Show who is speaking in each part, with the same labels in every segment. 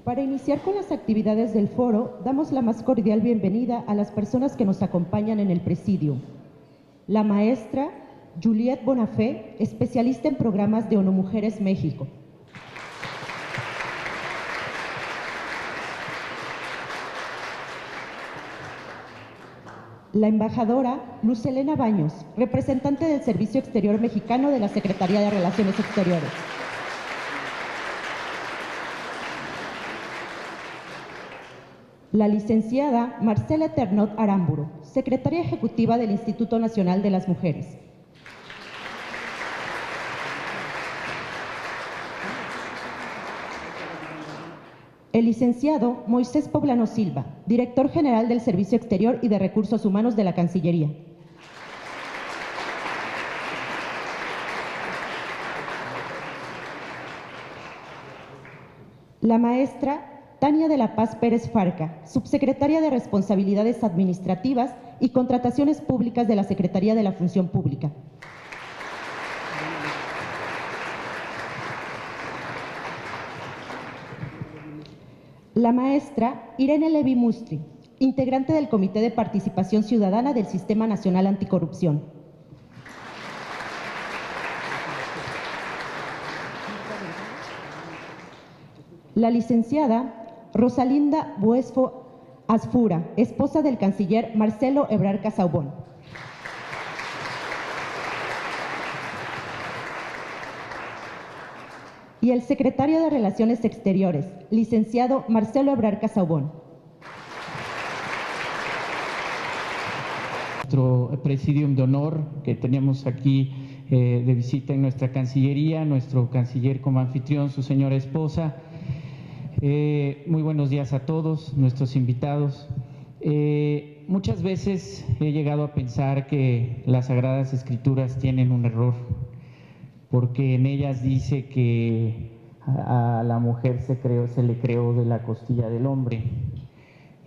Speaker 1: Para iniciar con las actividades del foro, damos la más cordial bienvenida a las personas que nos acompañan en el presidio. La maestra Juliette Bonafé, especialista en programas de ONU Mujeres México. La embajadora Luz Helena Baños, representante del Servicio Exterior Mexicano de la Secretaría de Relaciones Exteriores. La licenciada Marcela Eternot Aramburu, secretaria ejecutiva del Instituto Nacional de las Mujeres. El licenciado Moisés Poblano Silva, director general del Servicio Exterior y de Recursos Humanos de la Cancillería. La maestra Tania de la Paz Pérez Farca, subsecretaria de Responsabilidades Administrativas y Contrataciones Públicas de la Secretaría de la Función Pública. La maestra Irene Levi Mustri, integrante del Comité de Participación Ciudadana del Sistema Nacional Anticorrupción. La licenciada Rosalinda Buesfo Asfura, esposa del canciller Marcelo Ebrard Casaubon. Y el secretario de Relaciones Exteriores, licenciado Marcelo Ebrard Casaubon.
Speaker 2: Nuestro presidium de honor que tenemos aquí de visita en nuestra Cancillería, nuestro canciller como anfitrión, su señora esposa. Muy buenos días a todos nuestros invitados. Muchas veces he llegado a pensar que las Sagradas Escrituras tienen un error, porque en ellas dice que a la mujer se le creó de la costilla del hombre,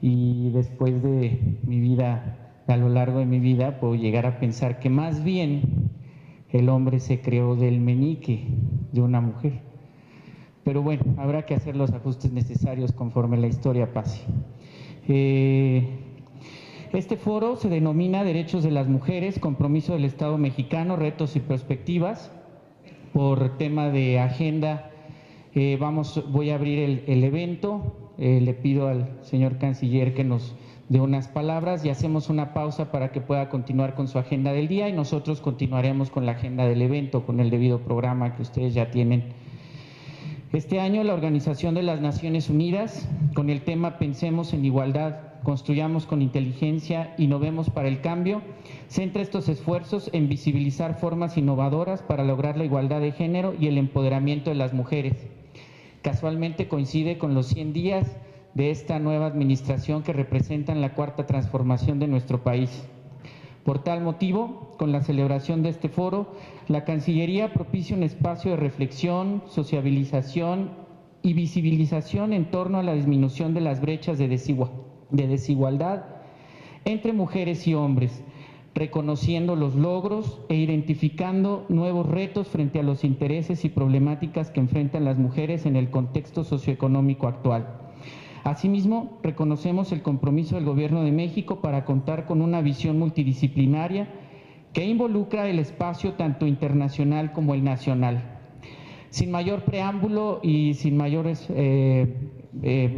Speaker 2: y después de mi vida, a lo largo de mi vida, puedo llegar a pensar que más bien el hombre se creó del meñique de una mujer. Pero bueno, habrá que hacer los ajustes necesarios conforme la historia pase. Este foro se denomina Derechos de las Mujeres, Compromiso del Estado Mexicano, Retos y Perspectivas. Por tema de agenda, voy a abrir el evento. Le pido al señor canciller que nos dé unas palabras y hacemos una pausa para que pueda continuar con su agenda del día, y nosotros continuaremos con la agenda del evento, con el debido programa que ustedes ya tienen. Este año la Organización de las Naciones Unidas, con el tema Pensemos en Igualdad, construyamos con inteligencia, innovemos para el cambio, centra estos esfuerzos en visibilizar formas innovadoras para lograr la igualdad de género y el empoderamiento de las mujeres. Casualmente coincide con los 100 días de esta nueva administración que representan la cuarta transformación de nuestro país. Por tal motivo, con la celebración de este foro, la Cancillería propicia un espacio de reflexión, sociabilización y visibilización en torno a la disminución de las brechas de desigualdad entre mujeres y hombres, reconociendo los logros e identificando nuevos retos frente a los intereses y problemáticas que enfrentan las mujeres en el contexto socioeconómico actual. Asimismo, reconocemos el compromiso del Gobierno de México para contar con una visión multidisciplinaria que involucra el espacio tanto internacional como el nacional. Sin mayor preámbulo y sin mayores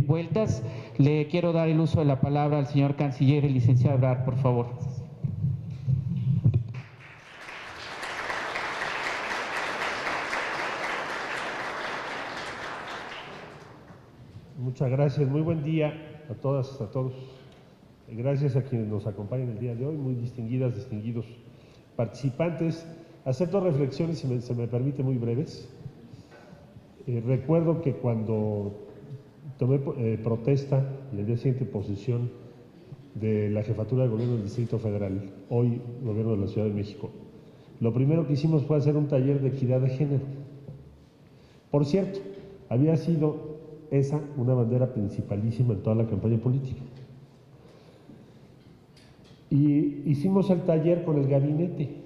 Speaker 2: vueltas, le quiero dar el uso de la palabra al señor canciller, el licenciado Ebrard, por favor.
Speaker 3: Muchas gracias, muy buen día a todas, a todos. Gracias a quienes nos acompañan el día de hoy, muy distinguidas, distinguidos participantes. Hacer dos reflexiones, si se me permite, muy breves. Recuerdo que cuando tomé protesta y el día siguiente posesión de la jefatura de gobierno del Distrito Federal, hoy gobierno de la Ciudad de México, lo primero que hicimos fue hacer un taller de equidad de género. Por cierto, había sido esa una bandera principalísima en toda la campaña política. Y hicimos el taller con el gabinete,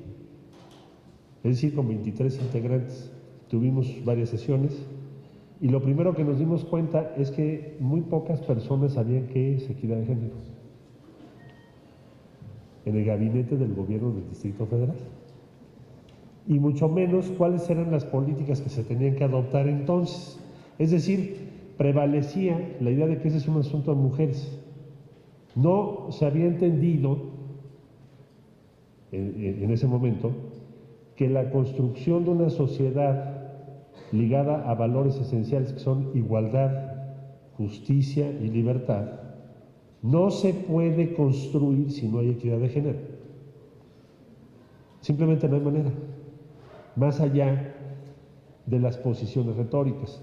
Speaker 3: es decir, con 23 integrantes. Tuvimos varias sesiones Y lo primero que nos dimos cuenta es que muy pocas personas sabían qué es equidad de género en el gabinete del gobierno del Distrito Federal. Y mucho menos cuáles eran las políticas que se tenían que adoptar entonces. Es decir, prevalecía la idea de que ese es un asunto de mujeres. No se había entendido en ese momento que la construcción de una sociedad ligada a valores esenciales que son igualdad, justicia y libertad, no se puede construir si no hay equidad de género. Simplemente no hay manera, más allá de las posiciones retóricas.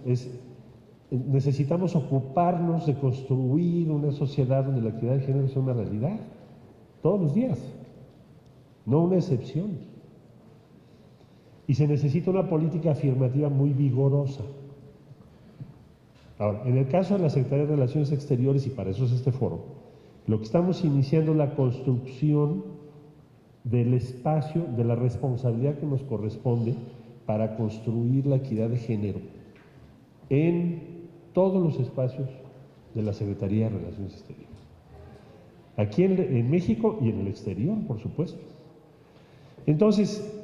Speaker 3: Necesitamos ocuparnos de construir una sociedad donde la equidad de género sea una realidad, todos los días, no una excepción. Y se necesita una política afirmativa muy vigorosa. Ahora, en el caso de la Secretaría de Relaciones Exteriores, y para eso es este foro, lo que estamos iniciando es la construcción del espacio, de la responsabilidad que nos corresponde para construir la equidad de género en todos los espacios de la Secretaría de Relaciones Exteriores. Aquí en México y en el exterior, por supuesto. Entonces,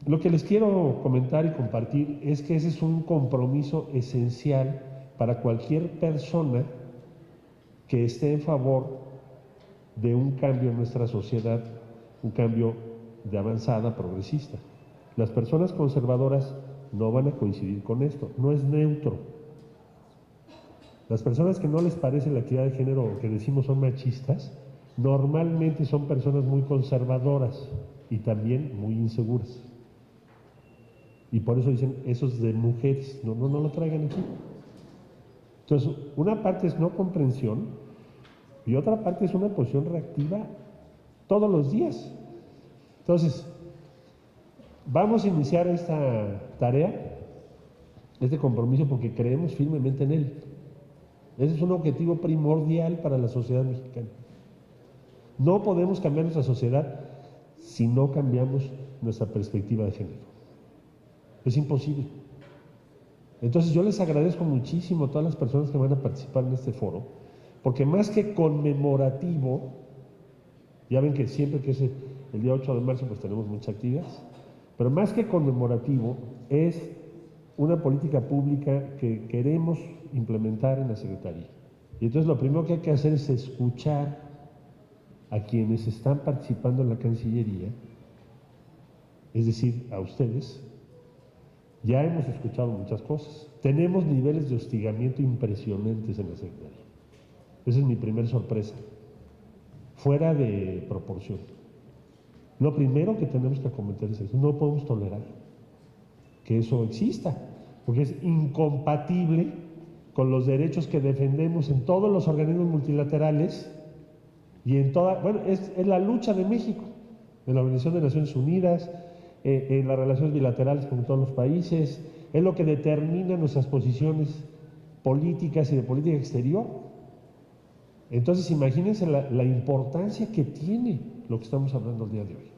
Speaker 3: lo que les quiero comentar y compartir es que ese es un compromiso esencial para cualquier persona que esté en favor de un cambio en nuestra sociedad, un cambio de avanzada, progresista. Las personas conservadoras no van a coincidir con esto, no es neutro. Las personas que no les parece la equidad de género o que decimos son machistas, normalmente son personas muy conservadoras y también muy inseguras. Y por eso dicen, eso es de mujeres, no lo traigan aquí. Entonces, una parte es no comprensión y otra parte es una posición reactiva todos los días. Entonces, vamos a iniciar esta tarea, este compromiso, porque creemos firmemente en él. Ese es un objetivo primordial para la sociedad mexicana. No podemos cambiar nuestra sociedad si no cambiamos nuestra perspectiva de género. Es imposible. Entonces yo les agradezco muchísimo a todas las personas que van a participar en este foro, porque más que conmemorativo, ya ven que siempre que es el día 8 de marzo pues tenemos muchas actividades, pero más que conmemorativo es una política pública que queremos implementar en la Secretaría. Y entonces lo primero que hay que hacer es escuchar a quienes están participando en la Cancillería, es decir, a ustedes. Ya hemos escuchado muchas cosas. Tenemos niveles de hostigamiento impresionantes en la Secretaría. Esa es mi primera sorpresa, fuera de proporción. Lo primero que tenemos que acometer es eso. No podemos tolerar que eso exista, porque es incompatible con los derechos que defendemos en todos los organismos multilaterales y en toda, bueno, es la lucha de México, en la Organización de Naciones Unidas, en las relaciones bilaterales con todos los países, es lo que determina nuestras posiciones políticas y de política exterior. Entonces imagínense la importancia que tiene lo que estamos hablando el día de hoy.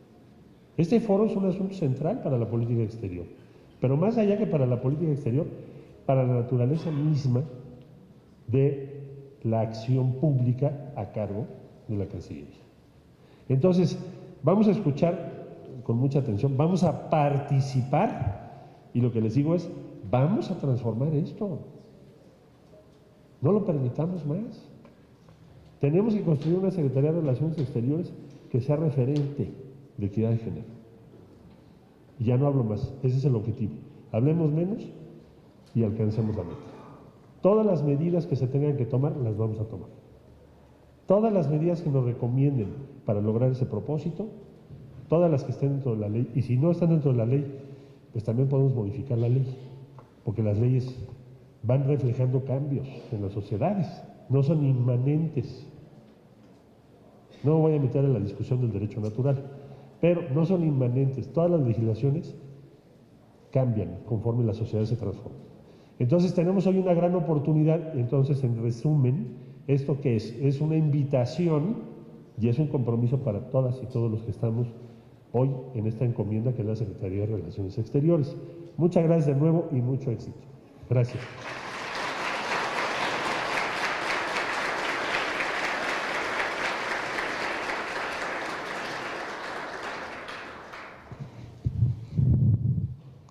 Speaker 3: Este foro es un asunto central para la política exterior, pero más allá que para la política exterior, para la naturaleza misma de la acción pública a cargo de la Cancillería. Entonces, vamos a escuchar con mucha atención, vamos a participar y lo que les digo es, vamos a transformar esto. No lo permitamos más. Tenemos que construir una Secretaría de Relaciones Exteriores que sea referente de equidad de género. Y ya no hablo más, ese es el objetivo. Hablemos menos y alcancemos la meta. Todas las medidas que se tengan que tomar, las vamos a tomar. Todas las medidas que nos recomienden para lograr ese propósito, todas las que estén dentro de la ley, y si no están dentro de la ley, pues también podemos modificar la ley, porque las leyes van reflejando cambios en las sociedades, no son inmanentes. No me voy a meter en la discusión del derecho natural, pero no son inmanentes. Todas las legislaciones cambian conforme la sociedad se transforma. Entonces tenemos hoy una gran oportunidad. Entonces, en resumen, ¿esto qué es? Es una invitación y es un compromiso para todas y todos los que estamos hoy en esta encomienda que es la Secretaría de Relaciones Exteriores. Muchas gracias de nuevo y mucho éxito. Gracias.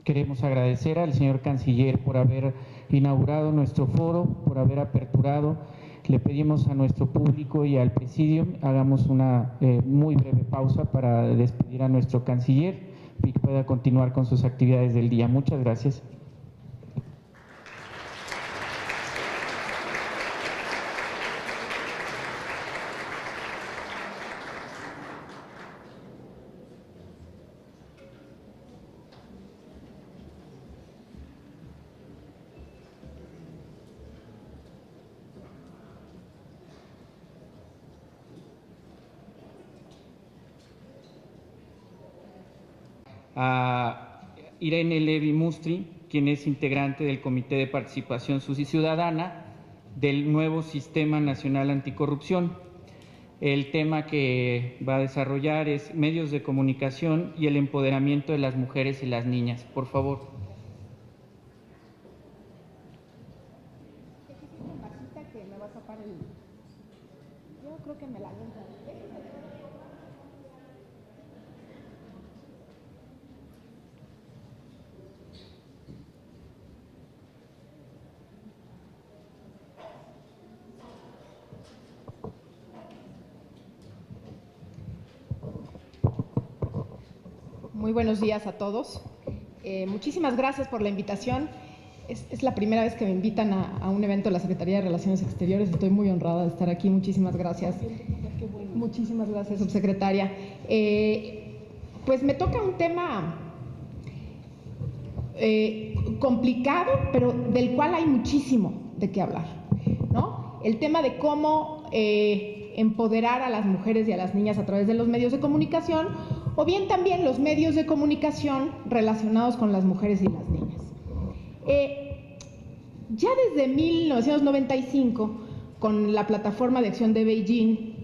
Speaker 2: Queremos agradecer al señor canciller por haber inaugurado nuestro foro, por haber aperturado. Le pedimos a nuestro público y al presidium hagamos una muy breve pausa para despedir a nuestro canciller y que pueda continuar con sus actividades del día. Muchas gracias. A Irene Levi Mustri, quien es integrante del Comité de Participación Ciudadana del nuevo Sistema Nacional Anticorrupción. El tema que va a desarrollar es medios de comunicación y el empoderamiento de las mujeres y las niñas. Por favor.
Speaker 4: Yo creo que me la Muy buenos días a todos. Muchísimas gracias por la invitación. Es la primera vez que me invitan a un evento de la Secretaría de Relaciones Exteriores. Estoy muy honrada de estar aquí. Muchísimas gracias. Muchísimas gracias, subsecretaria. Pues me toca un tema complicado, pero del cual hay muchísimo de qué hablar, ¿no? El tema de cómo empoderar a las mujeres y a las niñas a través de los medios de comunicación, o bien también los medios de comunicación relacionados con las mujeres y las niñas. Ya desde 1995, con la plataforma de acción de Beijing,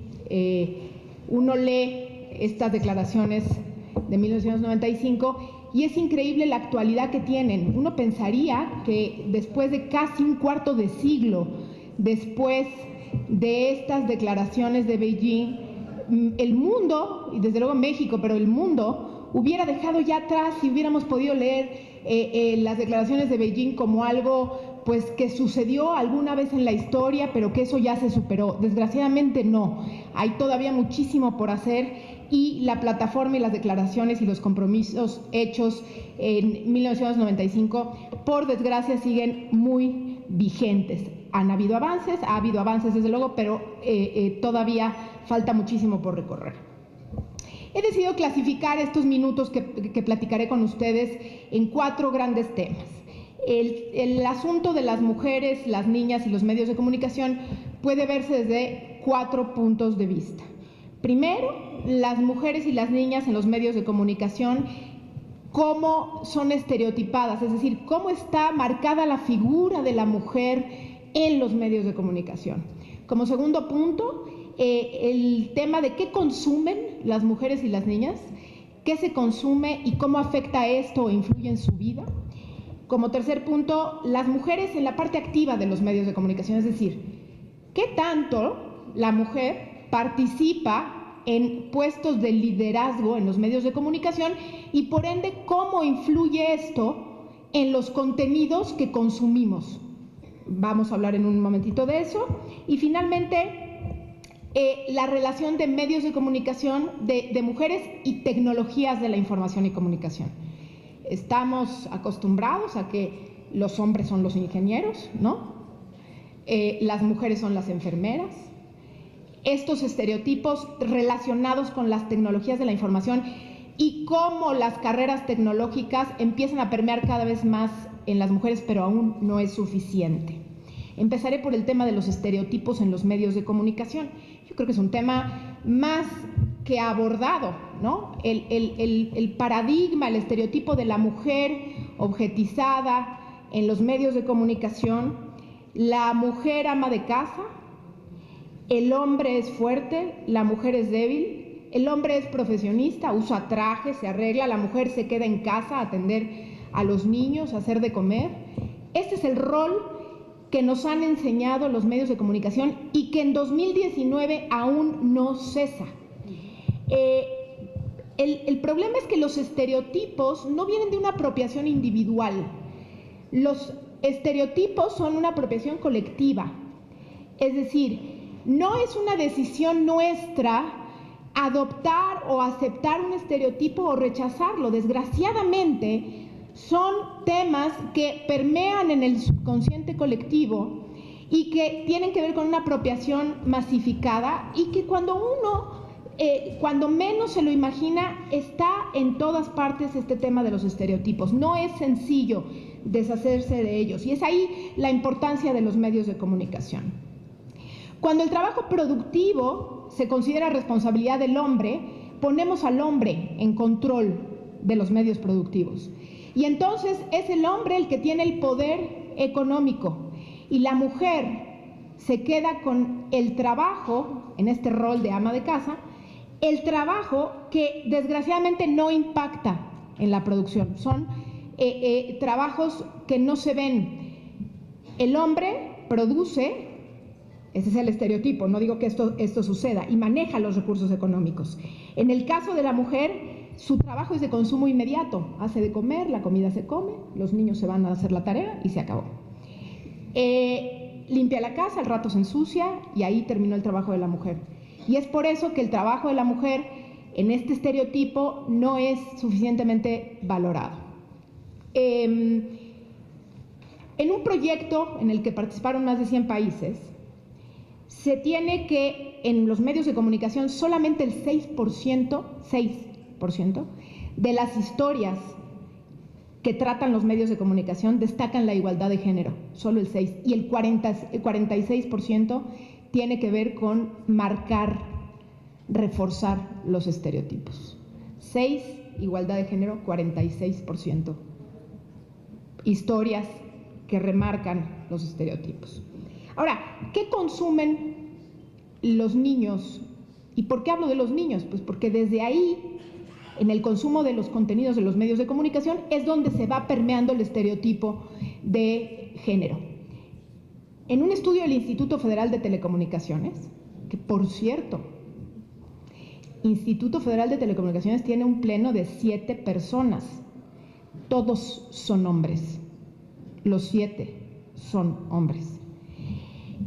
Speaker 4: uno lee estas declaraciones de 1995 y es increíble la actualidad que tienen. Uno pensaría que después de casi un cuarto de siglo después de estas declaraciones de Beijing, el mundo, y desde luego México, pero el mundo hubiera dejado ya atrás y hubiéramos podido leer las declaraciones de Beijing como algo pues que sucedió alguna vez en la historia, pero que eso ya se superó. Desgraciadamente no, hay todavía muchísimo por hacer y la plataforma y las declaraciones y los compromisos hechos en 1995, por desgracia, siguen muy vigentes. Ha habido avances desde luego, pero todavía falta muchísimo por recorrer. He decidido clasificar estos minutos que platicaré con ustedes en 4 grandes temas. El asunto de las mujeres, las niñas y los medios de comunicación puede verse desde 4 puntos de vista. Primero, las mujeres y las niñas en los medios de comunicación, cómo son estereotipadas, es decir, cómo está marcada la figura de la mujer en los medios de comunicación. Como segundo punto, el tema de qué consumen las mujeres y las niñas, qué se consume y cómo afecta esto o influye en su vida. Como tercer punto, las mujeres en la parte activa de los medios de comunicación, es decir, qué tanto la mujer participa en puestos de liderazgo en los medios de comunicación y por ende cómo influye esto en los contenidos que consumimos. Vamos a hablar en un momentito de eso. Y finalmente, la relación de medios de comunicación de mujeres y tecnologías de la información y comunicación. Estamos acostumbrados a que los hombres son los ingenieros, ¿no? Las mujeres son las enfermeras. Estos estereotipos relacionados con las tecnologías de la información y cómo las carreras tecnológicas empiezan a permear cada vez más en las mujeres, pero aún no es suficiente. Empezaré por el tema de los estereotipos en los medios de comunicación. Yo creo que es un tema más que abordado, ¿no? El paradigma, el estereotipo de la mujer objetizada en los medios de comunicación, la mujer ama de casa, el hombre es fuerte, la mujer es débil, el hombre es profesionista, usa traje, se arregla, la mujer se queda en casa a atender a los niños, a hacer de comer. Este es el rol que nos han enseñado los medios de comunicación y que en 2019 aún no cesa. El problema es que los estereotipos no vienen de una apropiación individual. Los estereotipos son una apropiación colectiva. Es decir, no es una decisión nuestra adoptar o aceptar un estereotipo o rechazarlo. Desgraciadamente, son temas que permean en el subconsciente colectivo y que tienen que ver con una apropiación masificada y que cuando menos se lo imagina, está en todas partes este tema de los estereotipos. No es sencillo deshacerse de ellos y es ahí la importancia de los medios de comunicación. Cuando el trabajo productivo se considera responsabilidad del hombre, ponemos al hombre en control de los medios productivos. Y entonces es el hombre el que tiene el poder económico y la mujer se queda con el trabajo, en este rol de ama de casa, el trabajo que desgraciadamente no impacta en la producción. Son trabajos que no se ven. El hombre produce, ese es el estereotipo, no digo que esto suceda, y maneja los recursos económicos. En el caso de la mujer, su trabajo es de consumo inmediato, hace de comer, la comida se come, los niños se van a hacer la tarea y se acabó. Limpia la casa, al rato se ensucia y ahí terminó el trabajo de la mujer. Y es por eso que el trabajo de la mujer en este estereotipo no es suficientemente valorado. En un proyecto en el que participaron más de 100 países, se tiene que en los medios de comunicación solamente el 6% de las historias que tratan los medios de comunicación destacan la igualdad de género, solo el 6%, y el 46% tiene que ver con marcar, reforzar los estereotipos. 6, igualdad de género, 46%. Historias que remarcan los estereotipos. Ahora, ¿qué consumen los niños? ¿Y por qué hablo de los niños? Pues porque desde ahí, en el consumo de los contenidos de los medios de comunicación, es donde se va permeando el estereotipo de género. En un estudio del Instituto Federal de Telecomunicaciones, que por cierto, Instituto Federal de Telecomunicaciones tiene un pleno de 7 personas, todos son hombres, los 7 son hombres.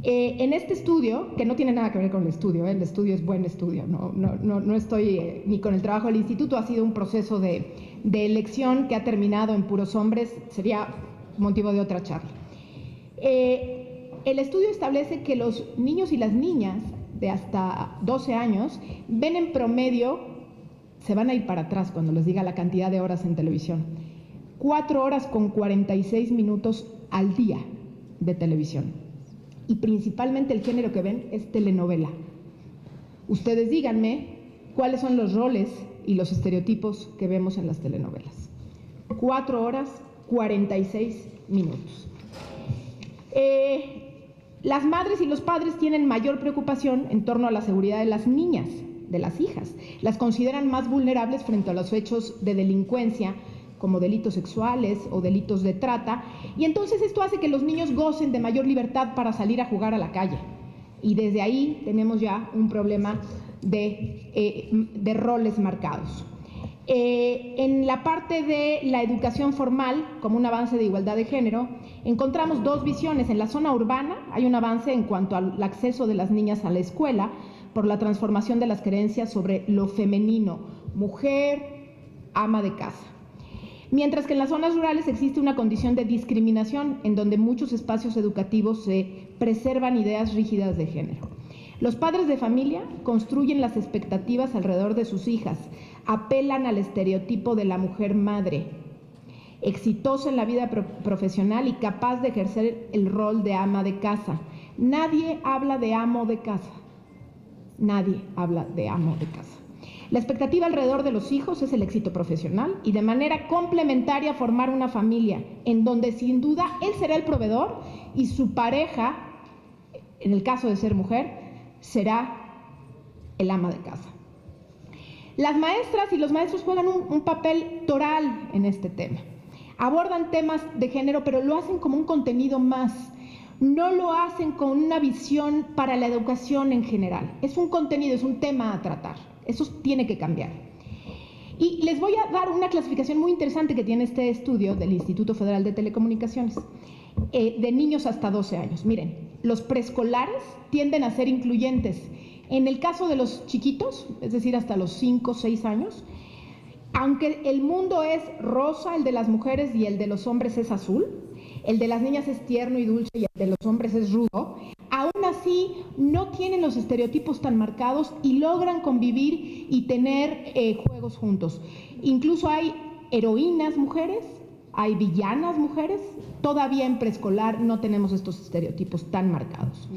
Speaker 4: En este estudio, que no tiene nada que ver con el estudio es buen estudio, no estoy ni con el trabajo del instituto, ha sido un proceso de elección que ha terminado en puros hombres, sería motivo de otra charla. El estudio establece que los niños y las niñas de hasta 12 años ven en promedio, se van a ir para atrás cuando les diga la cantidad de horas en televisión, 4 horas con 46 minutos al día de televisión. Y principalmente el género que ven es telenovela. Ustedes díganme cuáles son los roles y los estereotipos que vemos en las telenovelas. 4 horas, 46 minutos. Las madres y los padres tienen mayor preocupación en torno a la seguridad de las niñas, de las hijas. Las consideran más vulnerables frente a los hechos de delincuencia, como delitos sexuales o delitos de trata, y entonces esto hace que los niños gocen de mayor libertad para salir a jugar a la calle. Y desde ahí tenemos ya un problema de roles marcados. En la parte de la educación formal, como un avance de igualdad de género, encontramos 2 visiones. En la zona urbana hay un avance en cuanto al acceso de las niñas a la escuela por la transformación de las creencias sobre lo femenino, mujer, ama de casa. Mientras que en las zonas rurales existe una condición de discriminación en donde muchos espacios educativos se preservan ideas rígidas de género. Los padres de familia construyen las expectativas alrededor de sus hijas, apelan al estereotipo de la mujer madre, exitosa en la vida profesional y capaz de ejercer el rol de ama de casa. Nadie habla de amo de casa. Nadie habla de amo de casa. La expectativa alrededor de los hijos es el éxito profesional y de manera complementaria formar una familia en donde sin duda él será el proveedor y su pareja, en el caso de ser mujer, será el ama de casa. Las maestras y los maestros juegan un papel toral en este tema. Abordan temas de género, pero lo hacen como un contenido más. No lo hacen con una visión para la educación en general. Es un contenido, es un tema a tratar. Eso tiene que cambiar. Y les voy a dar una clasificación muy interesante que tiene este estudio del Instituto Federal de Telecomunicaciones, de niños hasta 12 años. Miren, los preescolares tienden a ser incluyentes. En el caso de los chiquitos, es decir, hasta los 5 o 6 años, aunque el mundo es rosa, el de las mujeres y el de los hombres es azul, el de las niñas es tierno y dulce y el de los hombres es rudo, aún así no tienen los estereotipos tan marcados y logran convivir y tener juegos juntos. Incluso hay heroínas mujeres, hay villanas mujeres, todavía en preescolar no tenemos estos estereotipos tan marcados.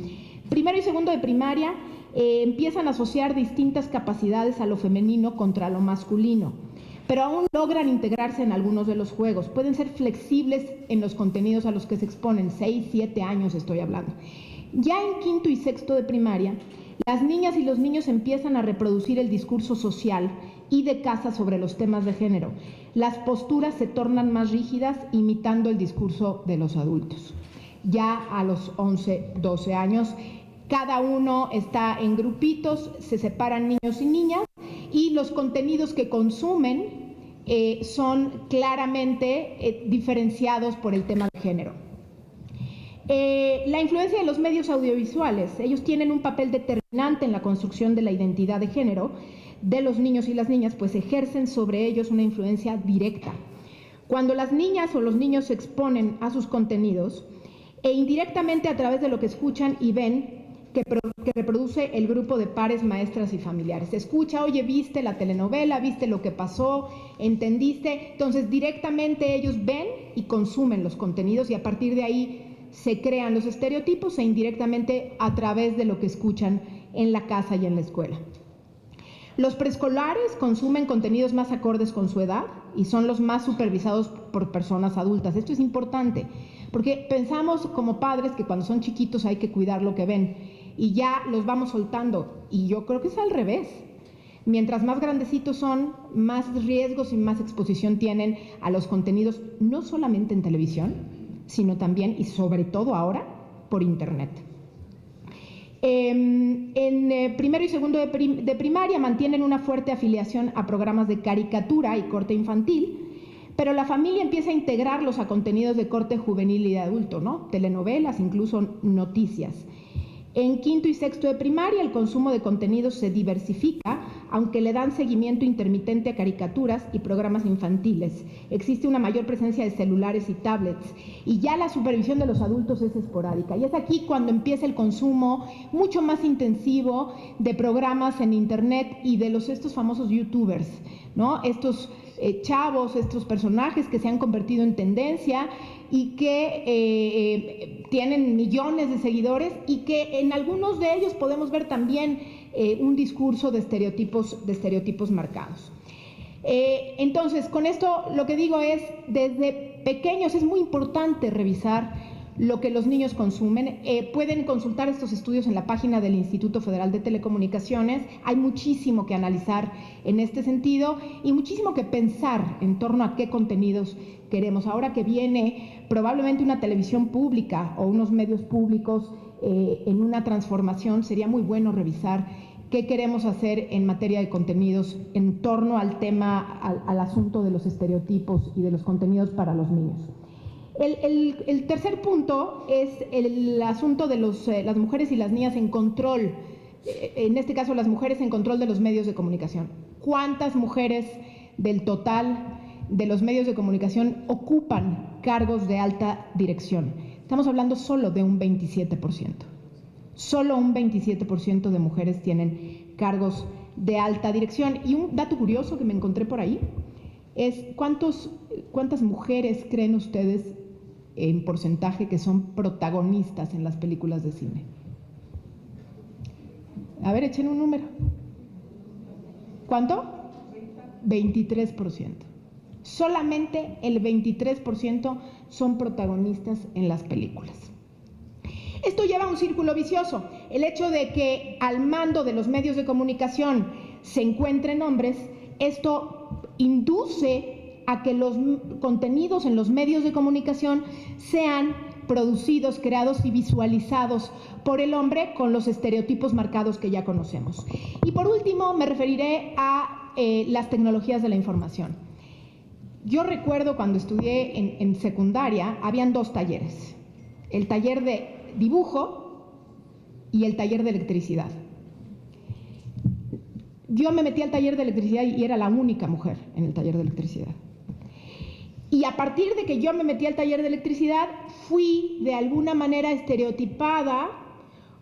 Speaker 4: Primero y segundo de primaria empiezan a asociar distintas capacidades a lo femenino contra lo masculino, pero aún logran integrarse en algunos de los juegos. Pueden ser flexibles en los contenidos a los que se exponen, 6, 7 años estoy hablando. Ya en quinto y sexto de primaria, las niñas y los niños empiezan a reproducir el discurso social y de casa sobre los temas de género. Las posturas se tornan más rígidas, imitando el discurso de los adultos. Ya a los 11, 12 años, cada uno está en grupitos, se separan niños y niñas, y los contenidos que consumen son claramente diferenciados por el tema de género. La influencia de los medios audiovisuales, ellos tienen un papel determinante en la construcción de la identidad de género de los niños y las niñas, pues ejercen sobre ellos una influencia directa. Cuando las niñas o los niños se exponen a sus contenidos, e indirectamente a través de lo que escuchan y ven, que reproduce el grupo de pares, maestras y familiares. Escucha, oye, viste la telenovela, viste lo que pasó, entendiste. Entonces, directamente ellos ven y consumen los contenidos y a partir de ahí se crean los estereotipos e indirectamente a través de lo que escuchan en la casa y en la escuela. Los preescolares consumen contenidos más acordes con su edad y son los más supervisados por personas adultas. Esto es importante porque pensamos como padres que cuando son chiquitos hay que cuidar lo que ven y ya los vamos soltando, y yo creo que es al revés. Mientras más grandecitos son, más riesgos y más exposición tienen a los contenidos, no solamente en televisión, sino también y sobre todo ahora por internet. En primero y segundo de primaria mantienen una fuerte afiliación a programas de caricatura y corte infantil, pero la familia empieza a integrarlos a contenidos de corte juvenil y de adulto, ¿no? Telenovelas, incluso noticias. En quinto y sexto de primaria el consumo de contenidos se diversifica, aunque le dan seguimiento intermitente a caricaturas y programas infantiles. Existe una mayor presencia de celulares y tablets y ya la supervisión de los adultos es esporádica. Y es aquí cuando empieza el consumo mucho más intensivo de programas en internet y de estos famosos youtubers, ¿no? Estos chavos, estos personajes que se han convertido en tendencia y que tienen millones de seguidores y que en algunos de ellos podemos ver también un discurso de estereotipos marcados. Entonces, con esto lo que digo es, desde pequeños es muy importante revisar lo que los niños consumen. Pueden consultar estos estudios en la página del Instituto Federal de Telecomunicaciones. Hay muchísimo que analizar en este sentido y muchísimo que pensar en torno a qué contenidos queremos. Ahora que viene probablemente una televisión pública o unos medios públicos en una transformación, sería muy bueno revisar qué queremos hacer en materia de contenidos en torno al tema, al asunto de los estereotipos y de los contenidos para los niños. El tercer punto es el asunto de las mujeres y las niñas en control, en este caso las mujeres en control de los medios de comunicación. ¿Cuántas mujeres del total de los medios de comunicación ocupan cargos de alta dirección? Estamos hablando solo de un 27%. Solo un 27% de mujeres tienen cargos de alta dirección. Y un dato curioso que me encontré por ahí es ¿cuántas mujeres creen ustedes en porcentaje que son protagonistas en las películas de cine? A ver, echen un número. ¿Cuánto? 23%. Solamente el 23% son protagonistas en las películas. Esto lleva a un círculo vicioso. El hecho de que al mando de los medios de comunicación se encuentren hombres, esto induce a que los contenidos en los medios de comunicación sean producidos, creados y visualizados por el hombre con los estereotipos marcados que ya conocemos. Y por último, me referiré a las tecnologías de la información. Yo recuerdo cuando estudié en secundaria, habían 2 talleres, el taller de dibujo y el taller de electricidad. Yo me metí al taller de electricidad y era la única mujer en el taller de electricidad. Y a partir de que yo me metí al taller de electricidad, fui de alguna manera estereotipada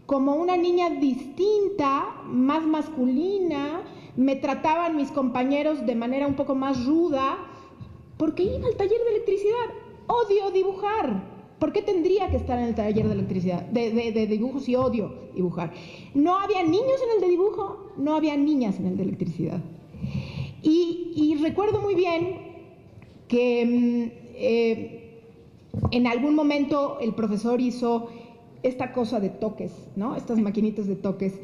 Speaker 4: como una niña distinta, más masculina, me trataban mis compañeros de manera un poco más ruda, porque iba al taller de electricidad. Odio dibujar. ¿Por qué tendría que estar en el taller de electricidad, de dibujo si odio dibujar? No había niños en el de dibujo, no había niñas en el de electricidad. Y recuerdo muy bien que en algún momento el profesor hizo esta cosa de toques, ¿no? Estas maquinitas de toques.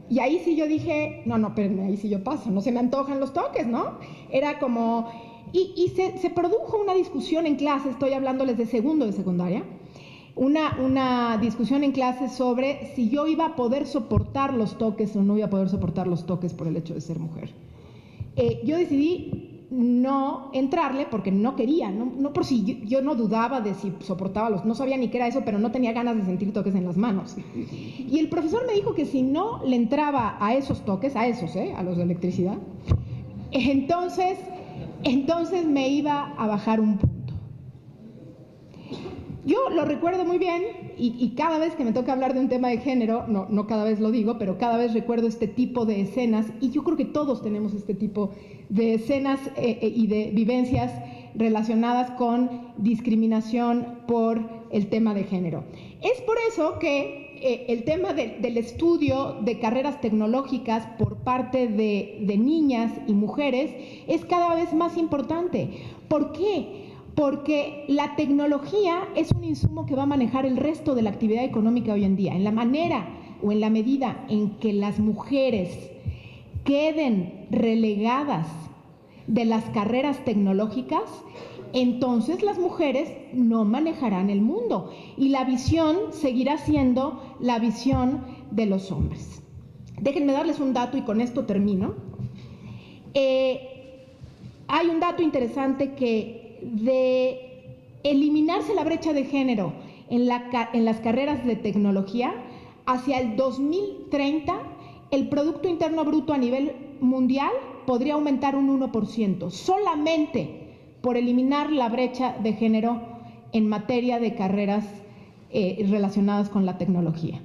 Speaker 4: Y ahí sí yo dije, no, espérenme, ahí sí yo paso, no se me antojan los toques, ¿no? Era como... Y se produjo una discusión en clase, estoy hablándoles de segundo de secundaria, una discusión en clase sobre si yo iba a poder soportar los toques o no iba a poder soportar los toques por el hecho de ser mujer. Yo decidí no entrarle porque no quería, no por si yo no dudaba de si soportaba no sabía ni qué era eso, pero no tenía ganas de sentir toques en las manos. Y el profesor me dijo que si no le entraba a esos toques, a los de electricidad, entonces me iba a bajar un punto. Yo lo recuerdo muy bien y cada vez que me toca hablar de un tema de género, no cada vez lo digo, pero cada vez recuerdo este tipo de escenas y yo creo que todos tenemos este tipo de escenas y de vivencias relacionadas con discriminación por el tema de género. Es por eso que el tema del estudio de carreras tecnológicas por parte de niñas y mujeres es cada vez más importante. ¿Por qué? Porque la tecnología es un insumo que va a manejar el resto de la actividad económica hoy en día. En la manera o en la medida en que las mujeres queden relegadas de las carreras tecnológicas, entonces las mujeres no manejarán el mundo y la visión seguirá siendo la visión de los hombres. Déjenme darles un dato y con esto termino. Hay un dato interesante que de eliminarse la brecha de género en las carreras de tecnología, hacia el 2030 el Producto Interno Bruto a nivel mundial podría aumentar un 1%, solamente por eliminar la brecha de género en materia de carreras relacionadas con la tecnología.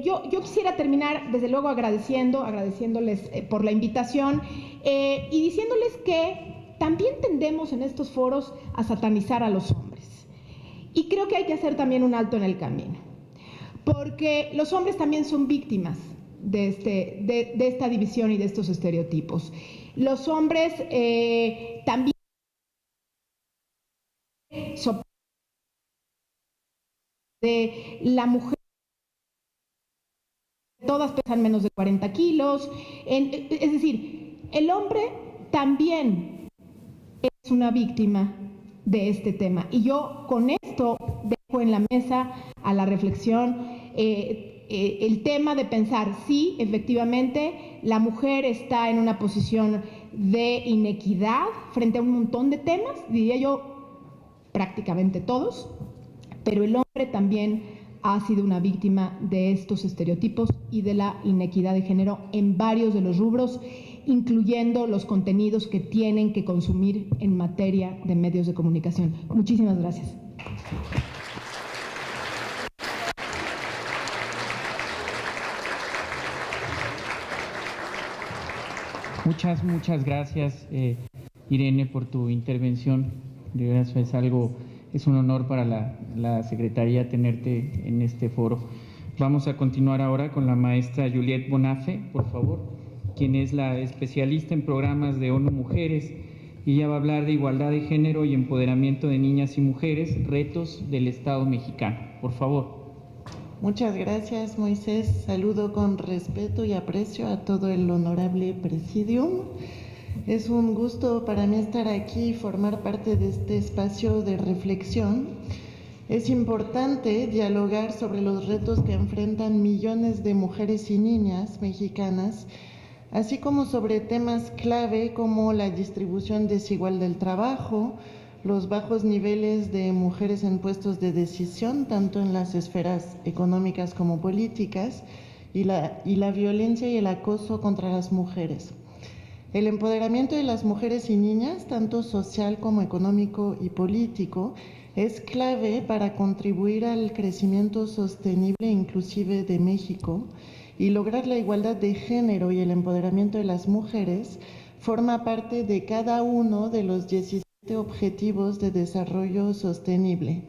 Speaker 4: Yo quisiera terminar, desde luego, agradeciéndoles por la invitación y diciéndoles que también tendemos en estos foros a satanizar a los hombres. Y creo que hay que hacer también un alto en el camino, porque los hombres también son víctimas de esta división y de estos estereotipos. Los hombres también de la mujer, todas pesan menos de 40 kilos, es decir, el hombre también es una víctima de este tema. Y yo con esto dejo en la mesa a la reflexión el tema de pensar si efectivamente la mujer está en una posición de inequidad frente a un montón de temas, diría yo prácticamente todos, pero el hombre también ha sido una víctima de estos estereotipos y de la inequidad de género en varios de los rubros, incluyendo los contenidos que tienen que consumir en materia de medios de comunicación. Muchísimas gracias.
Speaker 2: Muchas gracias, Irene, por tu intervención. De verdad es un honor para la Secretaría tenerte en este foro. Vamos a continuar ahora con la maestra Juliette Bonafé, por favor, quien es la especialista en programas de ONU Mujeres, y ella va a hablar de igualdad de género y empoderamiento de niñas y mujeres, retos del Estado mexicano. Por favor.
Speaker 5: Muchas gracias, Moisés. Saludo con respeto y aprecio a todo el honorable presidium. Es un gusto para mí estar aquí y formar parte de este espacio de reflexión. Es importante dialogar sobre los retos que enfrentan millones de mujeres y niñas mexicanas, así como sobre temas clave como la distribución desigual del trabajo, los bajos niveles de mujeres en puestos de decisión, tanto en las esferas económicas como políticas, y la violencia y el acoso contra las mujeres. El empoderamiento de las mujeres y niñas, tanto social como económico y político, es clave para contribuir al crecimiento sostenible e inclusive de México, y lograr la igualdad de género y el empoderamiento de las mujeres forma parte de cada uno de los 17 Objetivos de Desarrollo Sostenible.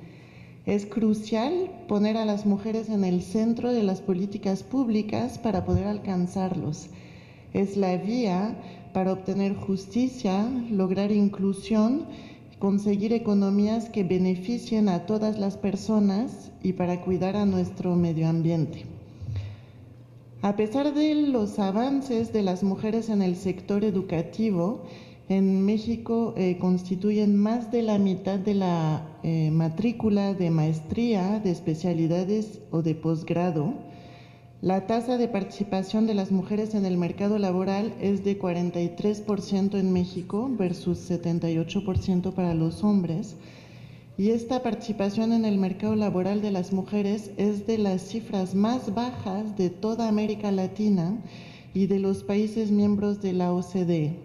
Speaker 5: Es crucial poner a las mujeres en el centro de las políticas públicas para poder alcanzarlos. Es la vía para obtener justicia, lograr inclusión, conseguir economías que beneficien a todas las personas y para cuidar a nuestro medio ambiente. A pesar de los avances de las mujeres en el sector educativo, en México constituyen más de la mitad de la matrícula de maestría, de especialidades o de posgrado. La tasa de participación de las mujeres en el mercado laboral es de 43% en México versus 78% para los hombres. Y esta participación en el mercado laboral de las mujeres es de las cifras más bajas de toda América Latina y de los países miembros de la OCDE.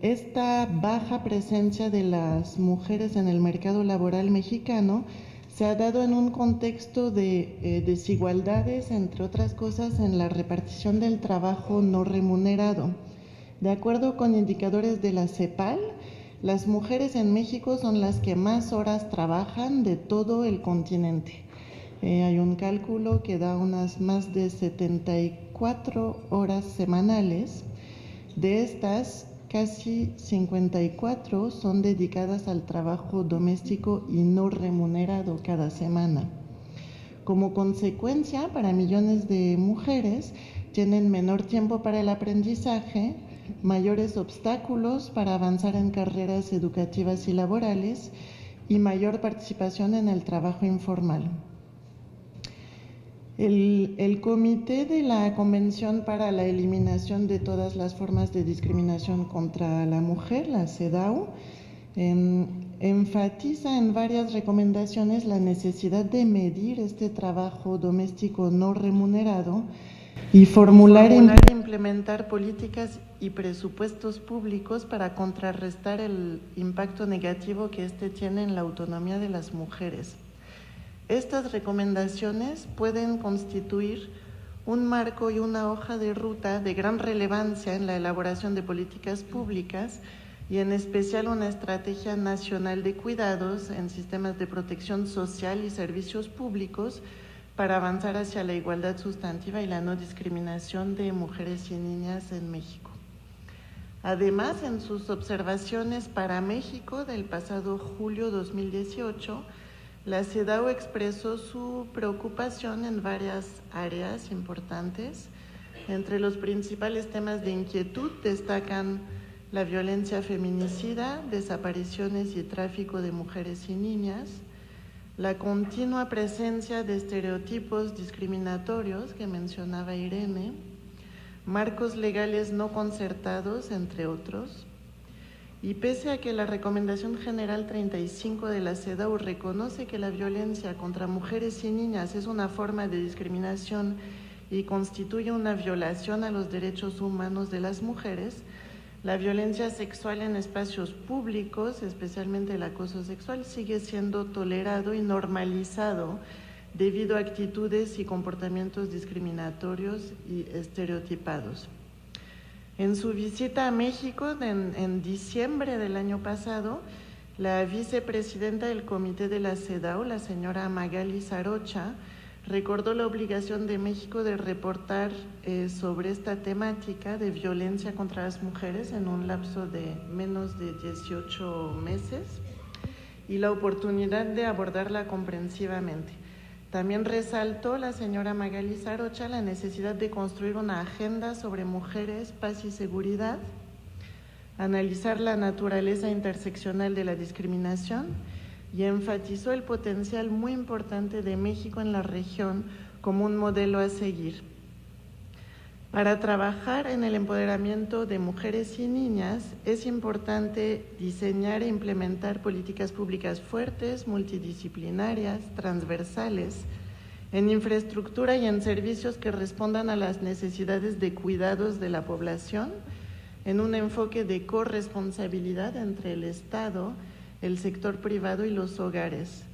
Speaker 5: Esta baja presencia de las mujeres en el mercado laboral mexicano se ha dado en un contexto de desigualdades, entre otras cosas, en la repartición del trabajo no remunerado. De acuerdo con indicadores de la CEPAL, las mujeres en México son las que más horas trabajan de todo el continente. Hay un cálculo que da unas más de 74 horas semanales. De estas, casi 54 son dedicadas al trabajo doméstico y no remunerado cada semana. Como consecuencia, para millones de mujeres, tienen menor tiempo para el aprendizaje, mayores obstáculos para avanzar en carreras educativas y laborales y mayor participación en el trabajo informal. El Comité de la Convención para la Eliminación de todas las formas de discriminación contra la mujer, la CEDAW, enfatiza en varias recomendaciones la necesidad de medir este trabajo doméstico no remunerado y formular e implementar políticas y presupuestos públicos para contrarrestar el impacto negativo que éste tiene en la autonomía de las mujeres. Estas recomendaciones pueden constituir un marco y una hoja de ruta de gran relevancia en la elaboración de políticas públicas y en especial una estrategia nacional de cuidados en sistemas de protección social y servicios públicos para avanzar hacia la igualdad sustantiva y la no discriminación de mujeres y niñas en México. Además, en sus observaciones para México del pasado julio 2018, la CEDAW expresó su preocupación en varias áreas importantes. Entre los principales temas de inquietud destacan la violencia feminicida, desapariciones y tráfico de mujeres y niñas, la continua presencia de estereotipos discriminatorios que mencionaba Irene, marcos legales no concertados, entre otros. Y pese a que la Recomendación General 35 de la CEDAW reconoce que la violencia contra mujeres y niñas es una forma de discriminación y constituye una violación a los derechos humanos de las mujeres, la violencia sexual en espacios públicos, especialmente el acoso sexual, sigue siendo tolerado y normalizado debido a actitudes y comportamientos discriminatorios y estereotipados. En su visita a México en diciembre del año pasado, la vicepresidenta del comité de la CEDAW, la señora Magali Sarocha, recordó la obligación de México de reportar sobre esta temática de violencia contra las mujeres en un lapso de menos de 18 meses y la oportunidad de abordarla comprensivamente. También resaltó la señora Magali Zarocha la necesidad de construir una agenda sobre mujeres, paz y seguridad, analizar la naturaleza interseccional de la discriminación y enfatizó el potencial muy importante de México en la región como un modelo a seguir. Para trabajar en el empoderamiento de mujeres y niñas es importante diseñar e implementar políticas públicas fuertes, multidisciplinarias, transversales, en infraestructura y en servicios que respondan a las necesidades de cuidados de la población, en un enfoque de corresponsabilidad entre el Estado, el sector privado y los hogares.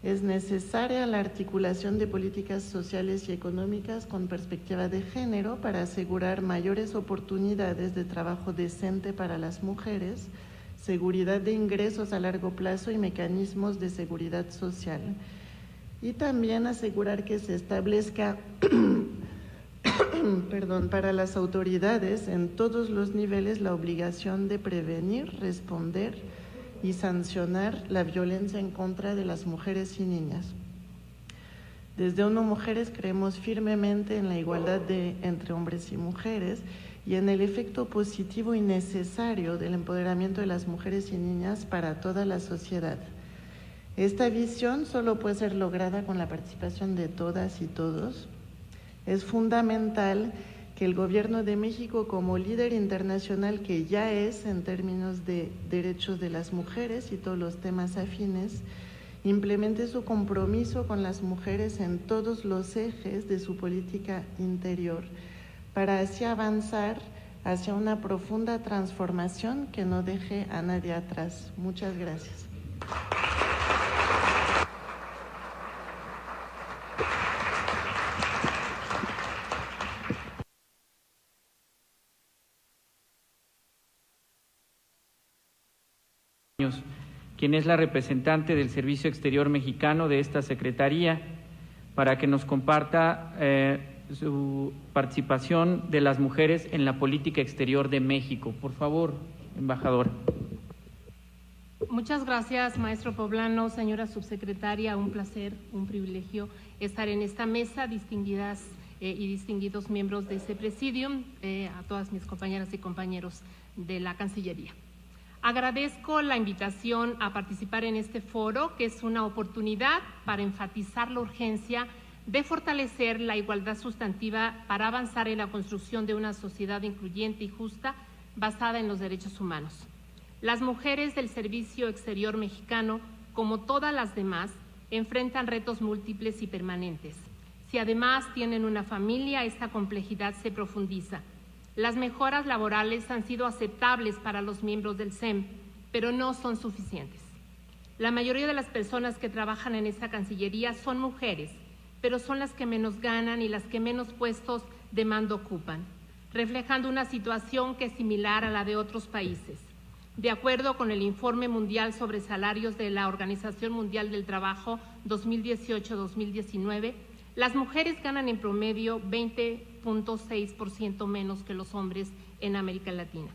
Speaker 5: Es necesaria la articulación de políticas sociales y económicas con perspectiva de género para asegurar mayores oportunidades de trabajo decente para las mujeres, seguridad de ingresos a largo plazo y mecanismos de seguridad social. Y también asegurar que se establezca para las autoridades en todos los niveles la obligación de prevenir, responder y sancionar la violencia en contra de las mujeres y niñas. Desde ONU Mujeres creemos firmemente en la igualdad entre hombres y mujeres y en el efecto positivo y necesario del empoderamiento de las mujeres y niñas para toda la sociedad. Esta visión solo puede ser lograda con la participación de todas y todos. Es fundamental que el Gobierno de México, como líder internacional que ya es en términos de derechos de las mujeres y todos los temas afines, implemente su compromiso con las mujeres en todos los ejes de su política interior, para así avanzar hacia una profunda transformación que no deje a nadie atrás. Muchas gracias.
Speaker 6: Quien es la representante del Servicio Exterior Mexicano de esta Secretaría, para que nos comparta su participación de las mujeres en la política exterior de México. Por favor, embajadora.
Speaker 7: Muchas gracias, maestro Poblano, señora subsecretaria, un placer, un privilegio estar en esta mesa, distinguidas y distinguidos miembros de este presidium, a todas mis compañeras y compañeros de la Cancillería. Agradezco la invitación a participar en este foro, que es una oportunidad para enfatizar la urgencia de fortalecer la igualdad sustantiva para avanzar en la construcción de una sociedad incluyente y justa basada en los derechos humanos. Las mujeres del Servicio Exterior Mexicano, como todas las demás, enfrentan retos múltiples y permanentes. Si además tienen una familia, esta complejidad se profundiza. Las mejoras laborales han sido aceptables para los miembros del SEM, pero no son suficientes. La mayoría de las personas que trabajan en esta Cancillería son mujeres, pero son las que menos ganan y las que menos puestos de mando ocupan, reflejando una situación que es similar a la de otros países. De acuerdo con el Informe Mundial sobre Salarios de la Organización Mundial del Trabajo 2018-2019, las mujeres ganan en promedio 20.6% menos que los hombres en América Latina.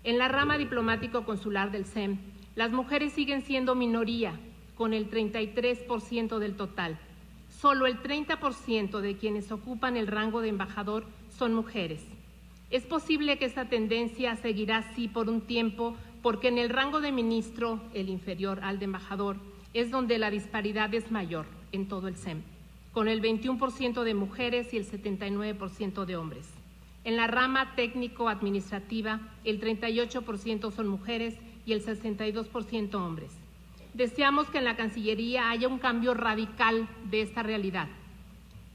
Speaker 7: En la rama diplomático-consular del SEM, las mujeres siguen siendo minoría, con el 33% del total. Solo el 30% de quienes ocupan el rango de embajador son mujeres. Es posible que esta tendencia seguirá así por un tiempo, porque en el rango de ministro, el inferior al de embajador, es donde la disparidad es mayor en todo el SEM, con el 21% de mujeres y el 79% de hombres. En la rama técnico-administrativa, el 38% son mujeres y el 62% hombres. Deseamos que en la Cancillería haya un cambio radical de esta realidad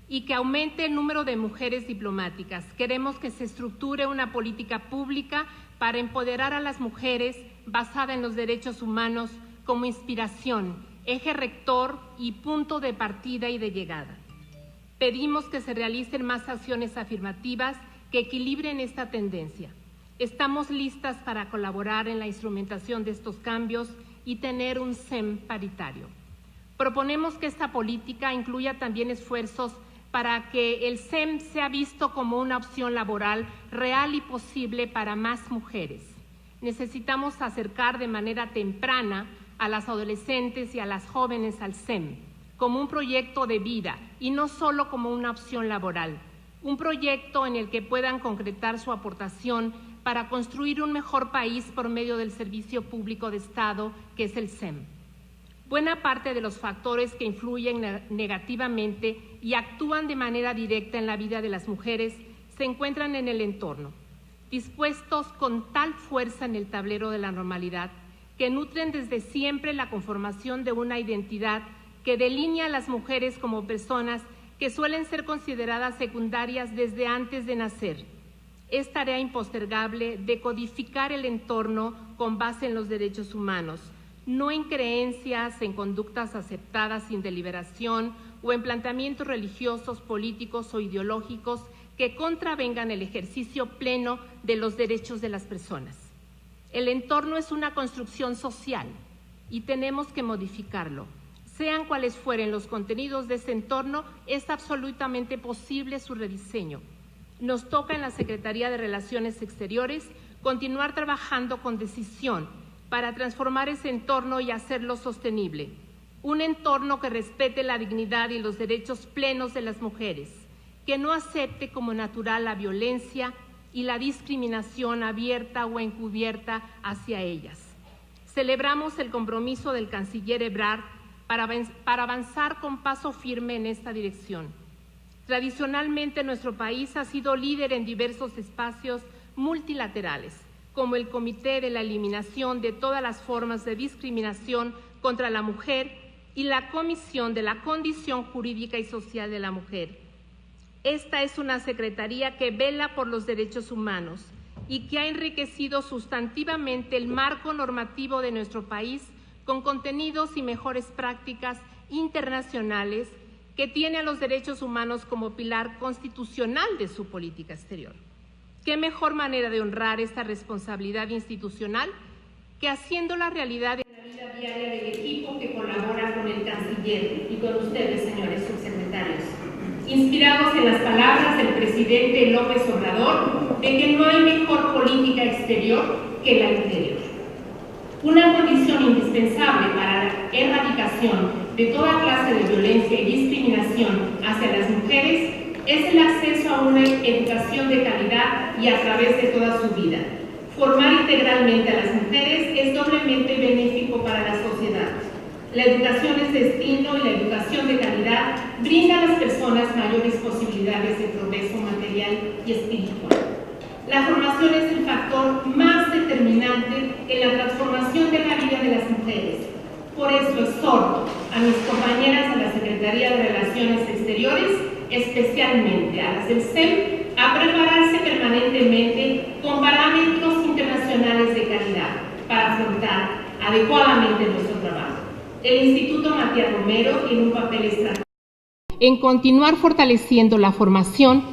Speaker 7: y que aumente el número de mujeres diplomáticas. Queremos que se estructure una política pública para empoderar a las mujeres basada en los derechos humanos como inspiración, eje rector y punto de partida y de llegada. Pedimos que se realicen más acciones afirmativas que equilibren esta tendencia. Estamos listas para colaborar en la instrumentación de estos cambios y tener un SEM paritario. Proponemos que esta política incluya también esfuerzos para que el SEM sea visto como una opción laboral real y posible para más mujeres. Necesitamos acercar de manera temprana a las adolescentes y a las jóvenes al SEM, como un proyecto de vida y no solo como una opción laboral, un proyecto en el que puedan concretar su aportación para construir un mejor país por medio del servicio público de Estado, que es el SEM. Buena parte de los factores que influyen negativamente y actúan de manera directa en la vida de las mujeres se encuentran en el entorno, dispuestos con tal fuerza en el tablero de la normalidad que nutren desde siempre la conformación de una identidad que delinea a las mujeres como personas que suelen ser consideradas secundarias desde antes de nacer. Es tarea impostergable de codificar el entorno con base en los derechos humanos, no en creencias, en conductas aceptadas sin deliberación o en planteamientos religiosos, políticos o ideológicos que contravengan el ejercicio pleno de los derechos de las personas. El entorno es una construcción social y tenemos que modificarlo. Sean cuales fueren los contenidos de ese entorno, es absolutamente posible su rediseño. Nos toca en la Secretaría de Relaciones Exteriores continuar trabajando con decisión para transformar ese entorno y hacerlo sostenible. Un entorno que respete la dignidad y los derechos plenos de las mujeres, que no acepte como natural la violencia y la discriminación abierta o encubierta hacia ellas. Celebramos el compromiso del canciller Ebrard para avanzar con paso firme en esta dirección. Tradicionalmente, nuestro país ha sido líder en diversos espacios multilaterales, como el Comité de la Eliminación de todas las formas de discriminación contra la mujer y la Comisión de la Condición Jurídica y Social de la Mujer. Esta es una secretaría que vela por los derechos humanos y que ha enriquecido sustantivamente el marco normativo de nuestro país con contenidos y mejores prácticas internacionales que tiene a los derechos humanos como pilar constitucional de su política exterior. ¿Qué mejor manera de honrar esta responsabilidad institucional que haciendo la realidad de la vida diaria del equipo que colabora con el canciller y con ustedes, señores subsecretarios? Inspirados en las palabras del presidente López Obrador de que no hay mejor política exterior que la interior. Una condición indispensable para la erradicación de toda clase de violencia y discriminación hacia las mujeres es el acceso a una educación de calidad y a través de toda su vida. Formar integralmente a las mujeres es doblemente benéfico para la sociedad. La educación es destino y la educación de calidad brinda a las personas mayores posibilidades de progreso material y espiritual. La formación es el factor más determinante en la transformación de la vida de las mujeres. Por eso exhorto a mis compañeras de la Secretaría de Relaciones Exteriores, especialmente a las del SEM, a prepararse permanentemente con parámetros internacionales de calidad para afrontar adecuadamente nuestro trabajo. El Instituto Matías Romero tiene un papel estratégico en continuar fortaleciendo la formación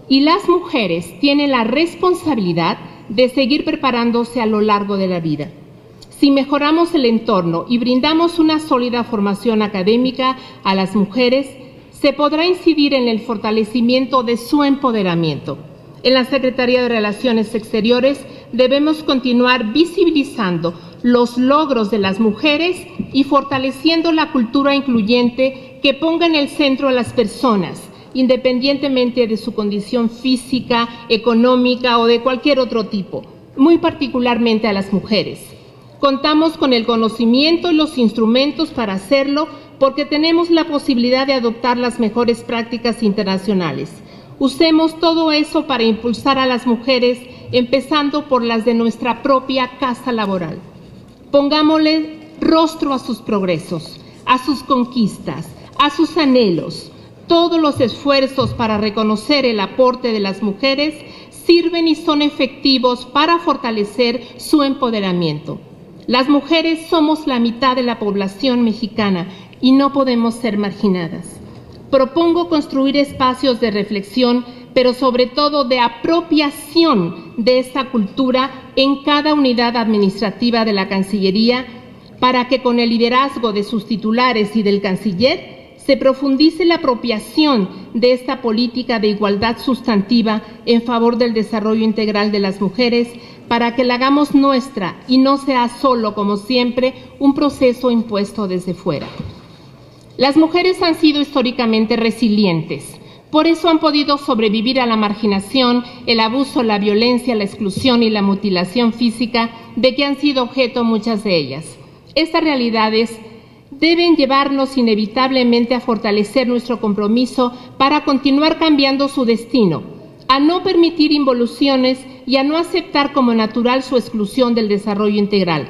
Speaker 7: y las mujeres tienen la responsabilidad de seguir preparándose a lo largo de la vida. Si mejoramos el entorno y brindamos una sólida formación académica a las mujeres, se podrá incidir en el fortalecimiento de su empoderamiento. En la Secretaría de Relaciones Exteriores debemos continuar visibilizando los logros de las mujeres y fortaleciendo la cultura incluyente que ponga en el centro a las personas, independientemente de su condición física, económica o de cualquier otro tipo, muy particularmente a las mujeres. Contamos con el conocimiento y los instrumentos para hacerlo porque tenemos la posibilidad de adoptar las mejores prácticas internacionales. Usemos todo eso para impulsar a las mujeres, empezando por las de nuestra propia casa laboral. Pongámosle rostro a sus progresos, a sus conquistas, a sus anhelos. Todos los esfuerzos para reconocer el aporte de las mujeres sirven y son efectivos para fortalecer su empoderamiento. Las mujeres somos la mitad de la población mexicana y no podemos ser marginadas. Propongo construir espacios de reflexión, pero sobre todo de apropiación de esta cultura en cada unidad administrativa de la Cancillería, para que con el liderazgo de sus titulares y del canciller se profundice la apropiación de esta política de igualdad sustantiva en favor del desarrollo integral de las mujeres, para que la hagamos nuestra y no sea solo, como siempre, un proceso impuesto desde fuera. Las mujeres han sido históricamente resilientes. Por eso han podido sobrevivir a la marginación, el abuso, la violencia, la exclusión y la mutilación física de que han sido objeto muchas de ellas. Estas realidades deben llevarnos inevitablemente a fortalecer nuestro compromiso para continuar cambiando su destino, a no permitir involuciones y a no aceptar como natural su exclusión del desarrollo integral.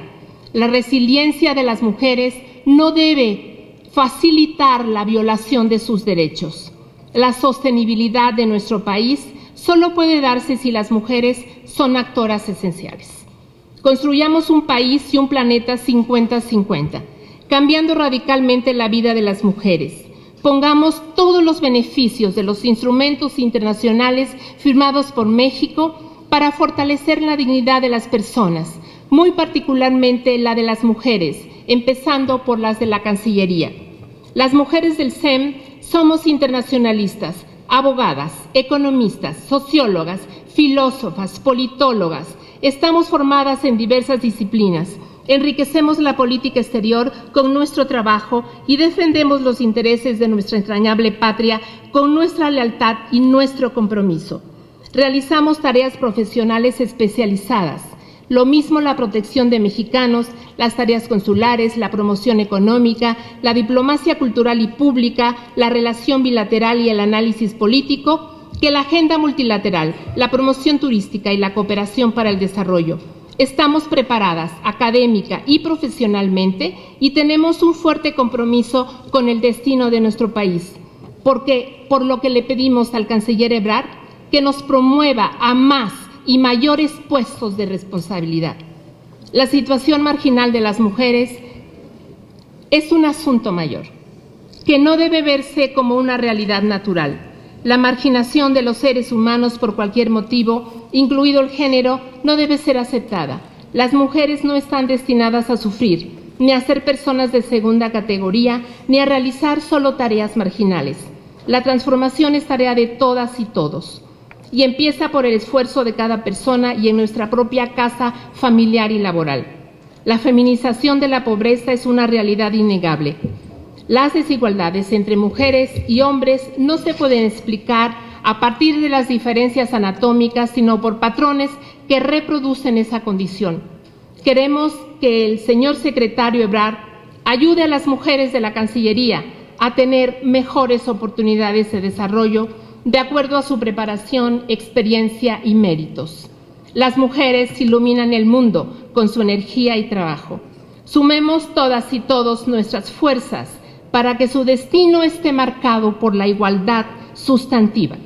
Speaker 7: La resiliencia de las mujeres no debe facilitar la violación de sus derechos. La sostenibilidad de nuestro país solo puede darse si las mujeres son actoras esenciales. Construyamos un país y un planeta 50-50, cambiando radicalmente la vida de las mujeres. Pongamos todos los beneficios de los instrumentos internacionales firmados por México para fortalecer la dignidad de las personas, muy particularmente la de las mujeres, empezando por las de la Cancillería. Las mujeres del SEM somos internacionalistas, abogadas, economistas, sociólogas, filósofas, politólogas. Estamos formadas en diversas disciplinas. Enriquecemos la política exterior con nuestro trabajo y defendemos los intereses de nuestra entrañable patria con nuestra lealtad y nuestro compromiso. Realizamos tareas profesionales especializadas. Lo mismo la protección de mexicanos, las tareas consulares, la promoción económica, la diplomacia cultural y pública, la relación bilateral y el análisis político, que la agenda multilateral, la promoción turística y la cooperación para el desarrollo. Estamos preparadas académica y profesionalmente y tenemos un fuerte compromiso con el destino de nuestro país, por lo que le pedimos al canciller Ebrard que nos promueva a más y mayores puestos de responsabilidad. La situación marginal de las mujeres es un asunto mayor, que no debe verse como una realidad natural. La marginación de los seres humanos por cualquier motivo, incluido el género, no debe ser aceptada. Las mujeres no están destinadas a sufrir, ni a ser personas de segunda categoría, ni a realizar solo tareas marginales. La transformación es tarea de todas y todos, y empieza por el esfuerzo de cada persona y en nuestra propia casa familiar y laboral. La feminización de la pobreza es una realidad innegable. Las desigualdades entre mujeres y hombres no se pueden explicar a partir de las diferencias anatómicas, sino por patrones que reproducen esa condición. Queremos que el señor secretario Ebrard ayude a las mujeres de la Cancillería a tener mejores oportunidades de desarrollo de acuerdo a su preparación, experiencia y méritos. Las mujeres iluminan el mundo con su energía y trabajo. Sumemos todas y todos nuestras fuerzas para que su destino esté marcado por la igualdad sustantiva,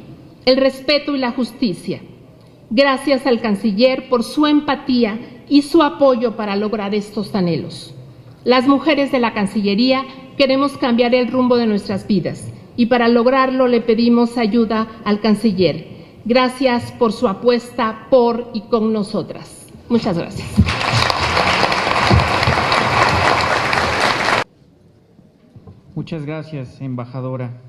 Speaker 7: el respeto y la justicia. Gracias al canciller por su empatía y su apoyo para lograr estos anhelos. Las mujeres de la Cancillería queremos cambiar el rumbo de nuestras vidas y para lograrlo le pedimos ayuda al canciller. Gracias por su apuesta por y con nosotras. Muchas gracias.
Speaker 2: Muchas gracias, embajadora.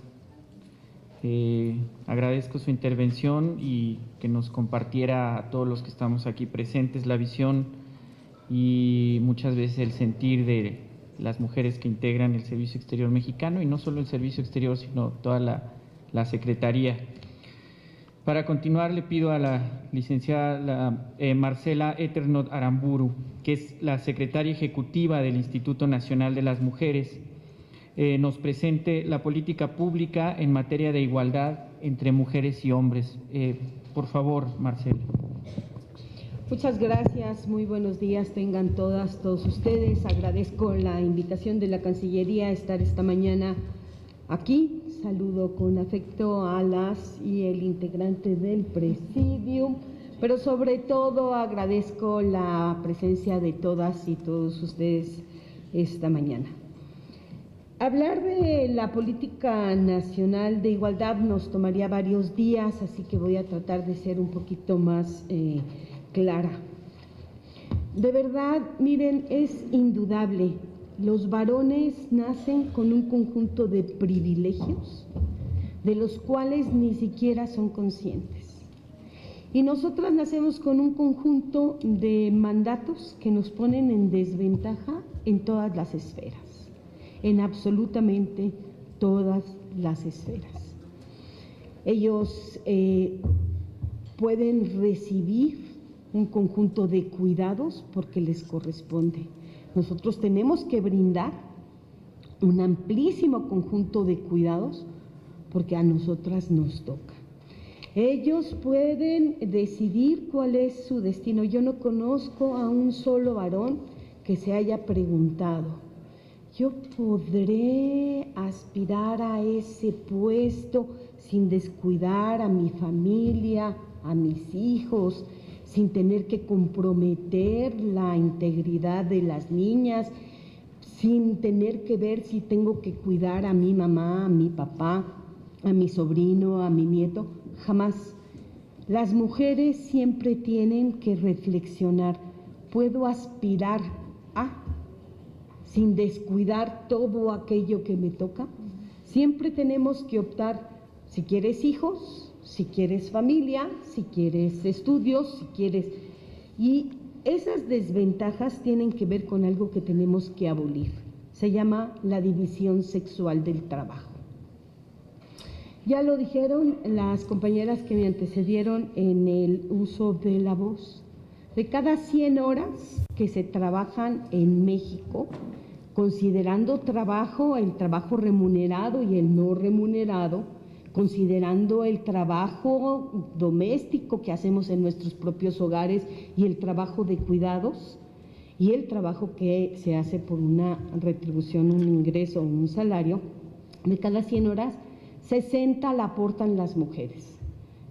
Speaker 2: Agradezco su intervención y que nos compartiera a todos los que estamos aquí presentes la visión y muchas veces el sentir de las mujeres que integran el Servicio Exterior Mexicano, y no solo el Servicio Exterior, sino toda la Secretaría. Para continuar, le pido a la licenciada Marcela Eternot Aramburu, que es la secretaria ejecutiva del Instituto Nacional de las Mujeres, nos presente la política pública en materia de igualdad entre mujeres y hombres. Por favor, Marcela.
Speaker 8: Muchas gracias, muy buenos días tengan todos ustedes. Agradezco la invitación de la Cancillería a estar esta mañana aquí. Saludo con afecto a las y el integrante del Presidium, pero sobre todo agradezco la presencia de todas y todos ustedes esta mañana. Hablar de la política nacional de igualdad nos tomaría varios días, así que voy a tratar de ser un poquito más clara. De verdad, miren, es indudable, los varones nacen con un conjunto de privilegios de los cuales ni siquiera son conscientes. Y nosotras nacemos con un conjunto de mandatos que nos ponen en desventaja en todas las esferas. en absolutamente todas las esferas. Ellos pueden recibir un conjunto de cuidados porque les corresponde. Nosotros tenemos que brindar un amplísimo conjunto de cuidados porque a nosotras nos toca. Ellos pueden decidir cuál es su destino. Yo no conozco a un solo varón que se haya preguntado, ¿yo podré aspirar a ese puesto sin descuidar a mi familia, a mis hijos, sin tener que comprometer la integridad de las niñas, sin tener que ver si tengo que cuidar a mi mamá, a mi papá, a mi sobrino, a mi nieto? Jamás. Las mujeres siempre tienen que reflexionar, ¿puedo aspirar a, sin descuidar todo aquello que me toca? Siempre tenemos que optar, si quieres hijos, si quieres familia, si quieres estudios, si quieres... Y esas desventajas tienen que ver con algo que tenemos que abolir. Se llama la división sexual del trabajo. Ya lo dijeron las compañeras que me antecedieron en el uso de la voz. De cada 100 horas que se trabajan en México, considerando trabajo, el trabajo remunerado y el no remunerado, considerando el trabajo doméstico que hacemos en nuestros propios hogares y el trabajo de cuidados y el trabajo que se hace por una retribución, un ingreso, un salario, de cada 100 horas, 60 la aportan las mujeres.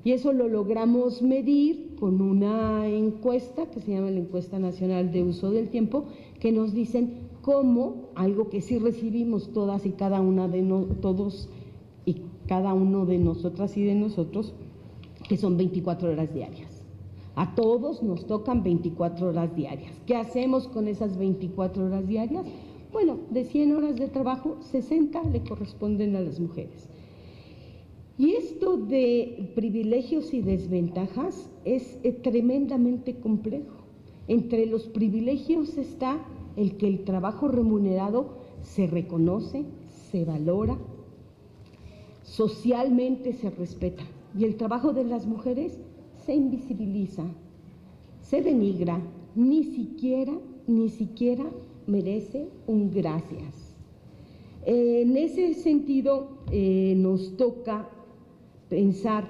Speaker 8: Y eso lo logramos medir con una encuesta que se llama la Encuesta Nacional de Uso del Tiempo, que nos dicen cómo, algo que sí recibimos todas y cada una de todos y cada uno de nosotras y de nosotros, que son 24 horas diarias. A todos nos tocan 24 horas diarias. ¿Qué hacemos con esas 24 horas diarias? Bueno, de 100 horas de trabajo, 60 le corresponden a las mujeres. Y esto de privilegios y desventajas es tremendamente complejo. Entre los privilegios está el que el trabajo remunerado se reconoce, se valora, socialmente se respeta, y el trabajo de las mujeres se invisibiliza, se denigra, ni siquiera merece un gracias. En ese sentido, nos toca pensar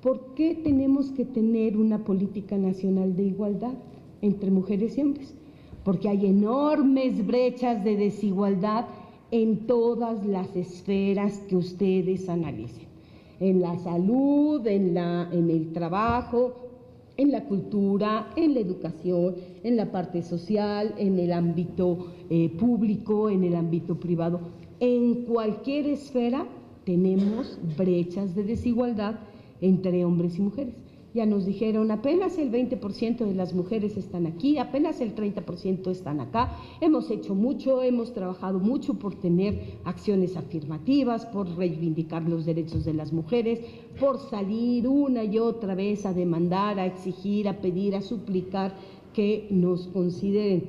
Speaker 8: por qué tenemos que tener una política nacional de igualdad entre mujeres y hombres, porque hay enormes brechas de desigualdad en todas las esferas que ustedes analicen, en la salud, en el trabajo, en la cultura, en la educación, en la parte social, en el ámbito público, en el ámbito privado. En cualquier esfera tenemos brechas de desigualdad entre hombres y mujeres. Ya nos dijeron, apenas el 20% de las mujeres están aquí, apenas el 30% están acá. Hemos hecho mucho, hemos trabajado mucho por tener acciones afirmativas, por reivindicar los derechos de las mujeres, por salir una y otra vez a demandar, a exigir, a pedir, a suplicar que nos consideren.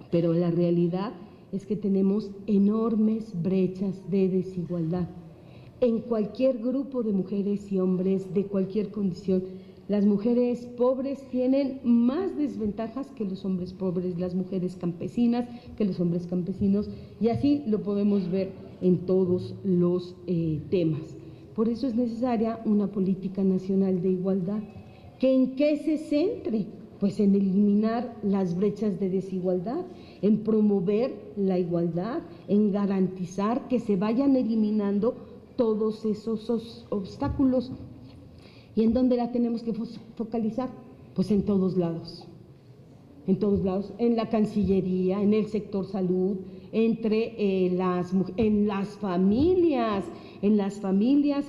Speaker 8: Pero la realidad es que tenemos enormes brechas de desigualdad. En cualquier grupo de mujeres y hombres de cualquier condición, las mujeres pobres tienen más desventajas que los hombres pobres, las mujeres campesinas que los hombres campesinos, y así lo podemos ver en todos los temas. Por eso es necesaria una política nacional de igualdad. ¿Que en qué se centre? Pues en eliminar las brechas de desigualdad, en promover la igualdad, en garantizar que se vayan eliminando todos esos obstáculos. ¿Y en dónde la tenemos que focalizar? Pues en todos lados, en la Cancillería, en el sector salud, en las familias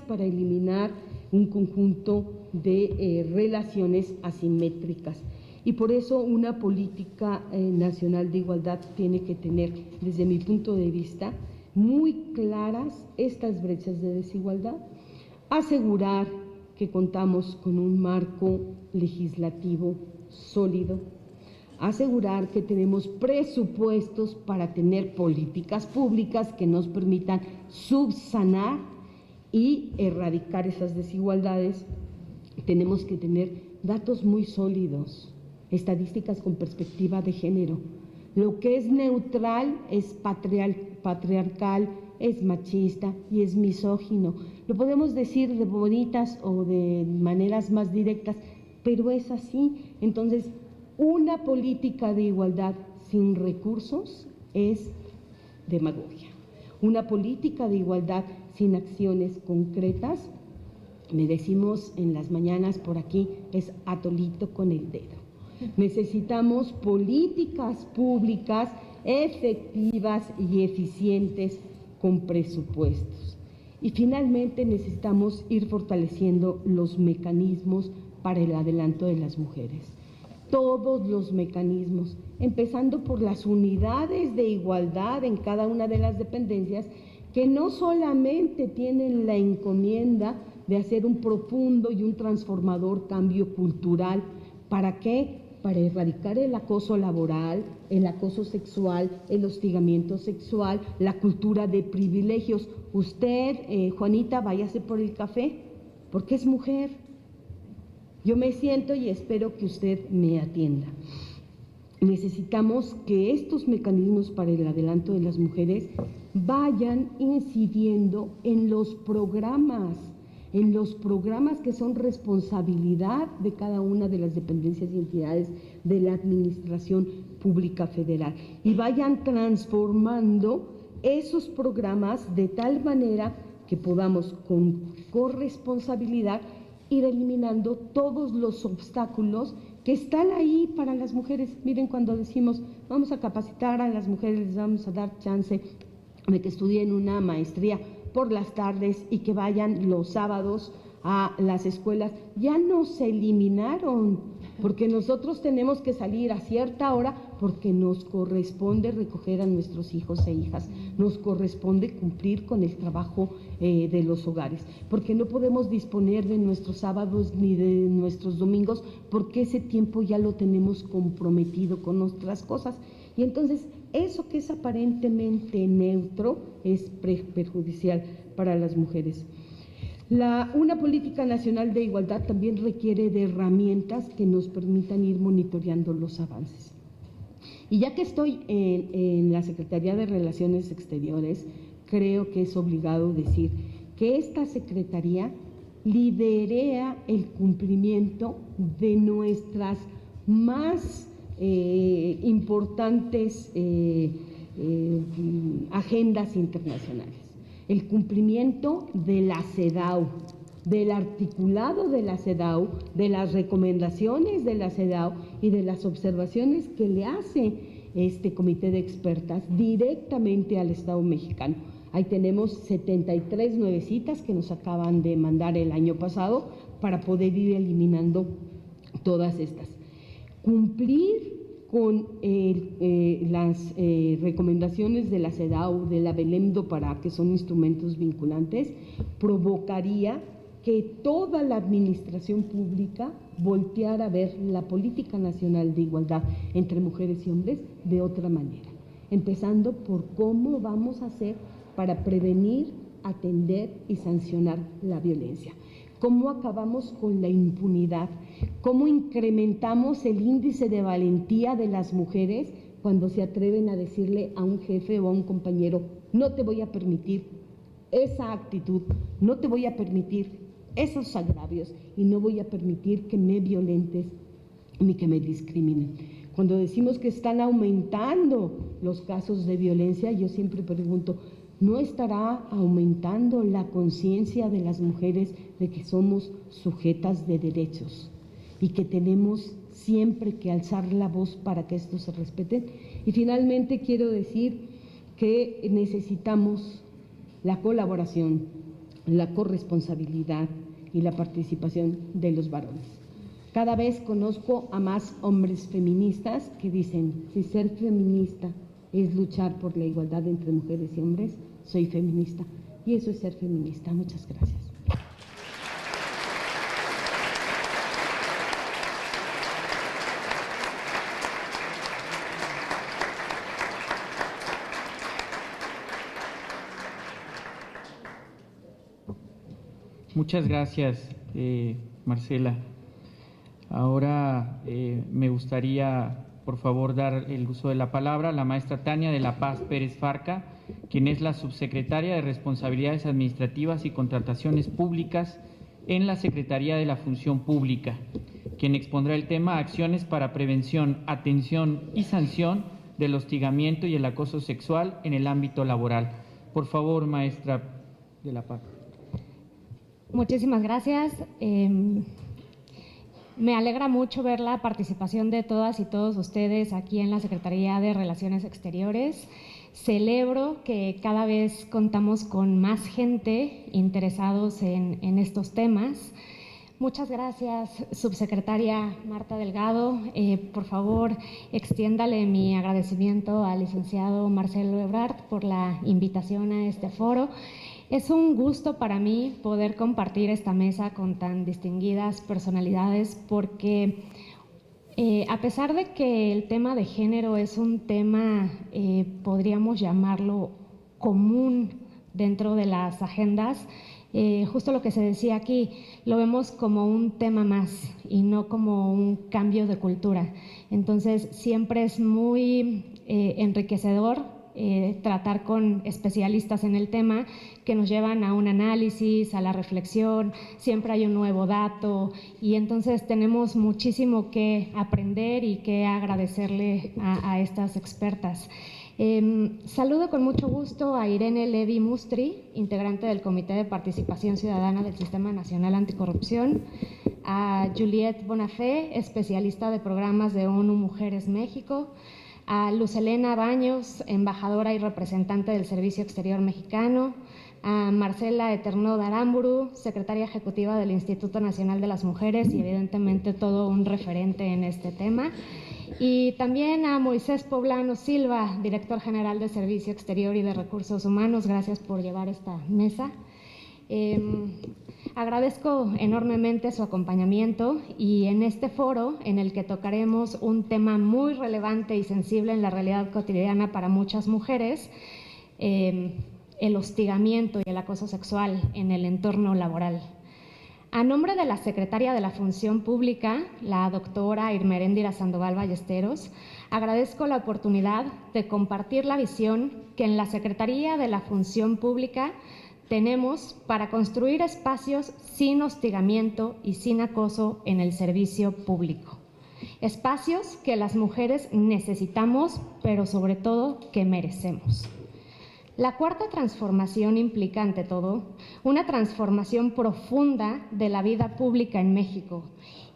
Speaker 8: para eliminar un conjunto de relaciones asimétricas. Y por eso una política nacional de igualdad tiene que tener, desde mi punto de vista, muy claras estas brechas de desigualdad, asegurar que contamos con un marco legislativo sólido, asegurar que tenemos presupuestos para tener políticas públicas que nos permitan subsanar y erradicar esas desigualdades. Tenemos que tener datos muy sólidos, estadísticas con perspectiva de género. Lo que es neutral es patriarcal, es machista y es misógino. Lo podemos decir de bonitas o de maneras más directas, pero es así. Entonces, una política de igualdad sin recursos es demagogia. Una política de igualdad sin acciones concretas, me decimos en las mañanas por aquí, es atolito con el dedo. Necesitamos políticas públicas efectivas y eficientes con presupuestos. Y finalmente necesitamos ir fortaleciendo los mecanismos para el adelanto de las mujeres. Todos los mecanismos, empezando por las unidades de igualdad en cada una de las dependencias, que no solamente tienen la encomienda de hacer un profundo y un transformador cambio cultural. ¿Para qué? Para erradicar el acoso laboral, el acoso sexual, el hostigamiento sexual, la cultura de privilegios. Usted, Juanita, váyase por el café, porque es mujer. Yo me siento y espero que usted me atienda. Necesitamos que estos mecanismos para el adelanto de las mujeres vayan incidiendo en los programas que son responsabilidad de cada una de las dependencias y entidades de la Administración Pública Federal y vayan transformando esos programas de tal manera que podamos con corresponsabilidad ir eliminando todos los obstáculos que están ahí para las mujeres. Miren, cuando decimos vamos a capacitar a las mujeres, les vamos a dar chance de que estudien una maestría por las tardes y que vayan los sábados a las escuelas, ya no se eliminaron, porque nosotros tenemos que salir a cierta hora porque nos corresponde recoger a nuestros hijos e hijas, nos corresponde cumplir con el trabajo de los hogares, porque no podemos disponer de nuestros sábados ni de nuestros domingos, porque ese tiempo ya lo tenemos comprometido con otras cosas. Y entonces eso que es aparentemente neutro es perjudicial para las mujeres. Una política nacional de igualdad también requiere de herramientas que nos permitan ir monitoreando los avances. Y ya que estoy en la Secretaría de Relaciones Exteriores, creo que es obligado decir que esta Secretaría liderea el cumplimiento de nuestras más importantes agendas internacionales. El cumplimiento de la CEDAW, del articulado de la CEDAW, de las recomendaciones de la CEDAW y de las observaciones que le hace este comité de expertas directamente al Estado mexicano. Ahí tenemos 73 nuevecitas que nos acaban de mandar el año pasado para poder ir eliminando todas estas. Cumplir con las recomendaciones de la CEDAW, de la Belém do Pará, que son instrumentos vinculantes, provocaría que toda la administración pública volteara a ver la política nacional de igualdad entre mujeres y hombres de otra manera, empezando por cómo vamos a hacer para prevenir, atender y sancionar la violencia. ¿Cómo acabamos con la impunidad? ¿Cómo incrementamos el índice de valentía de las mujeres cuando se atreven a decirle a un jefe o a un compañero, no te voy a permitir esa actitud, no te voy a permitir esos agravios y no voy a permitir que me violentes ni que me discriminen? Cuando decimos que están aumentando los casos de violencia, yo siempre pregunto, ¿no estará aumentando la conciencia de las mujeres de que somos sujetas de derechos y que tenemos siempre que alzar la voz para que esto se respete? Y finalmente quiero decir que necesitamos la colaboración, la corresponsabilidad y la participación de los varones. Cada vez conozco a más hombres feministas que dicen, si ser feminista es luchar por la igualdad entre mujeres y hombres, soy feminista. Y eso es ser feminista. Muchas gracias.
Speaker 6: Muchas gracias, Marcela. Ahora me gustaría, por favor, dar el uso de la palabra a la maestra Tania de la Paz Pérez Farca, quien es la subsecretaria de Responsabilidades Administrativas y Contrataciones Públicas en la Secretaría de la Función Pública, quien expondrá el tema Acciones para prevención, atención y sanción del hostigamiento y el acoso sexual en el ámbito laboral. Por favor, maestra de la Paz.
Speaker 9: Muchísimas gracias. Me alegra mucho ver la participación de todas y todos ustedes aquí en la Secretaría de Relaciones Exteriores. Celebro que cada vez contamos con más gente interesados en estos temas. Muchas gracias, subsecretaria Marta Delgado. Por favor, extiéndale mi agradecimiento al licenciado Marcelo Ebrard por la invitación a este foro. Es un gusto para mí poder compartir esta mesa con tan distinguidas personalidades porque a pesar de que el tema de género es un tema, podríamos llamarlo común dentro de las agendas, justo lo que se decía aquí, lo vemos como un tema más y no como un cambio de cultura. Entonces, siempre es muy enriquecedor tratar con especialistas en el tema que nos llevan a un análisis, a la reflexión, siempre hay un nuevo dato y entonces tenemos muchísimo que aprender y que agradecerle a estas expertas. Saludo con mucho gusto a Irene Levi Mustri, integrante del Comité de Participación Ciudadana del Sistema Nacional Anticorrupción, a Juliette Bonafé, especialista de programas de ONU Mujeres México, a Luz Helena Baños, embajadora y representante del Servicio Exterior Mexicano, a Marcela Eternod Aramburu, secretaria ejecutiva del Instituto Nacional de las Mujeres y evidentemente todo un referente en este tema, y también a Moisés Poblano Silva, director general de Servicio Exterior y de Recursos Humanos. Gracias por llevar esta mesa. Agradezco enormemente su acompañamiento y en este foro en el que tocaremos un tema muy relevante y sensible en la realidad cotidiana para muchas mujeres, el hostigamiento y el acoso sexual en el entorno laboral. A nombre de la Secretaria de la Función Pública, la doctora Irmeréndira Sandoval Ballesteros, agradezco la oportunidad de compartir la visión que en la Secretaría de la Función Pública tenemos para construir espacios sin hostigamiento y sin acoso en el servicio público. Espacios que las mujeres necesitamos, pero sobre todo que merecemos. La cuarta transformación implica, ante todo, una transformación profunda de la vida pública en México,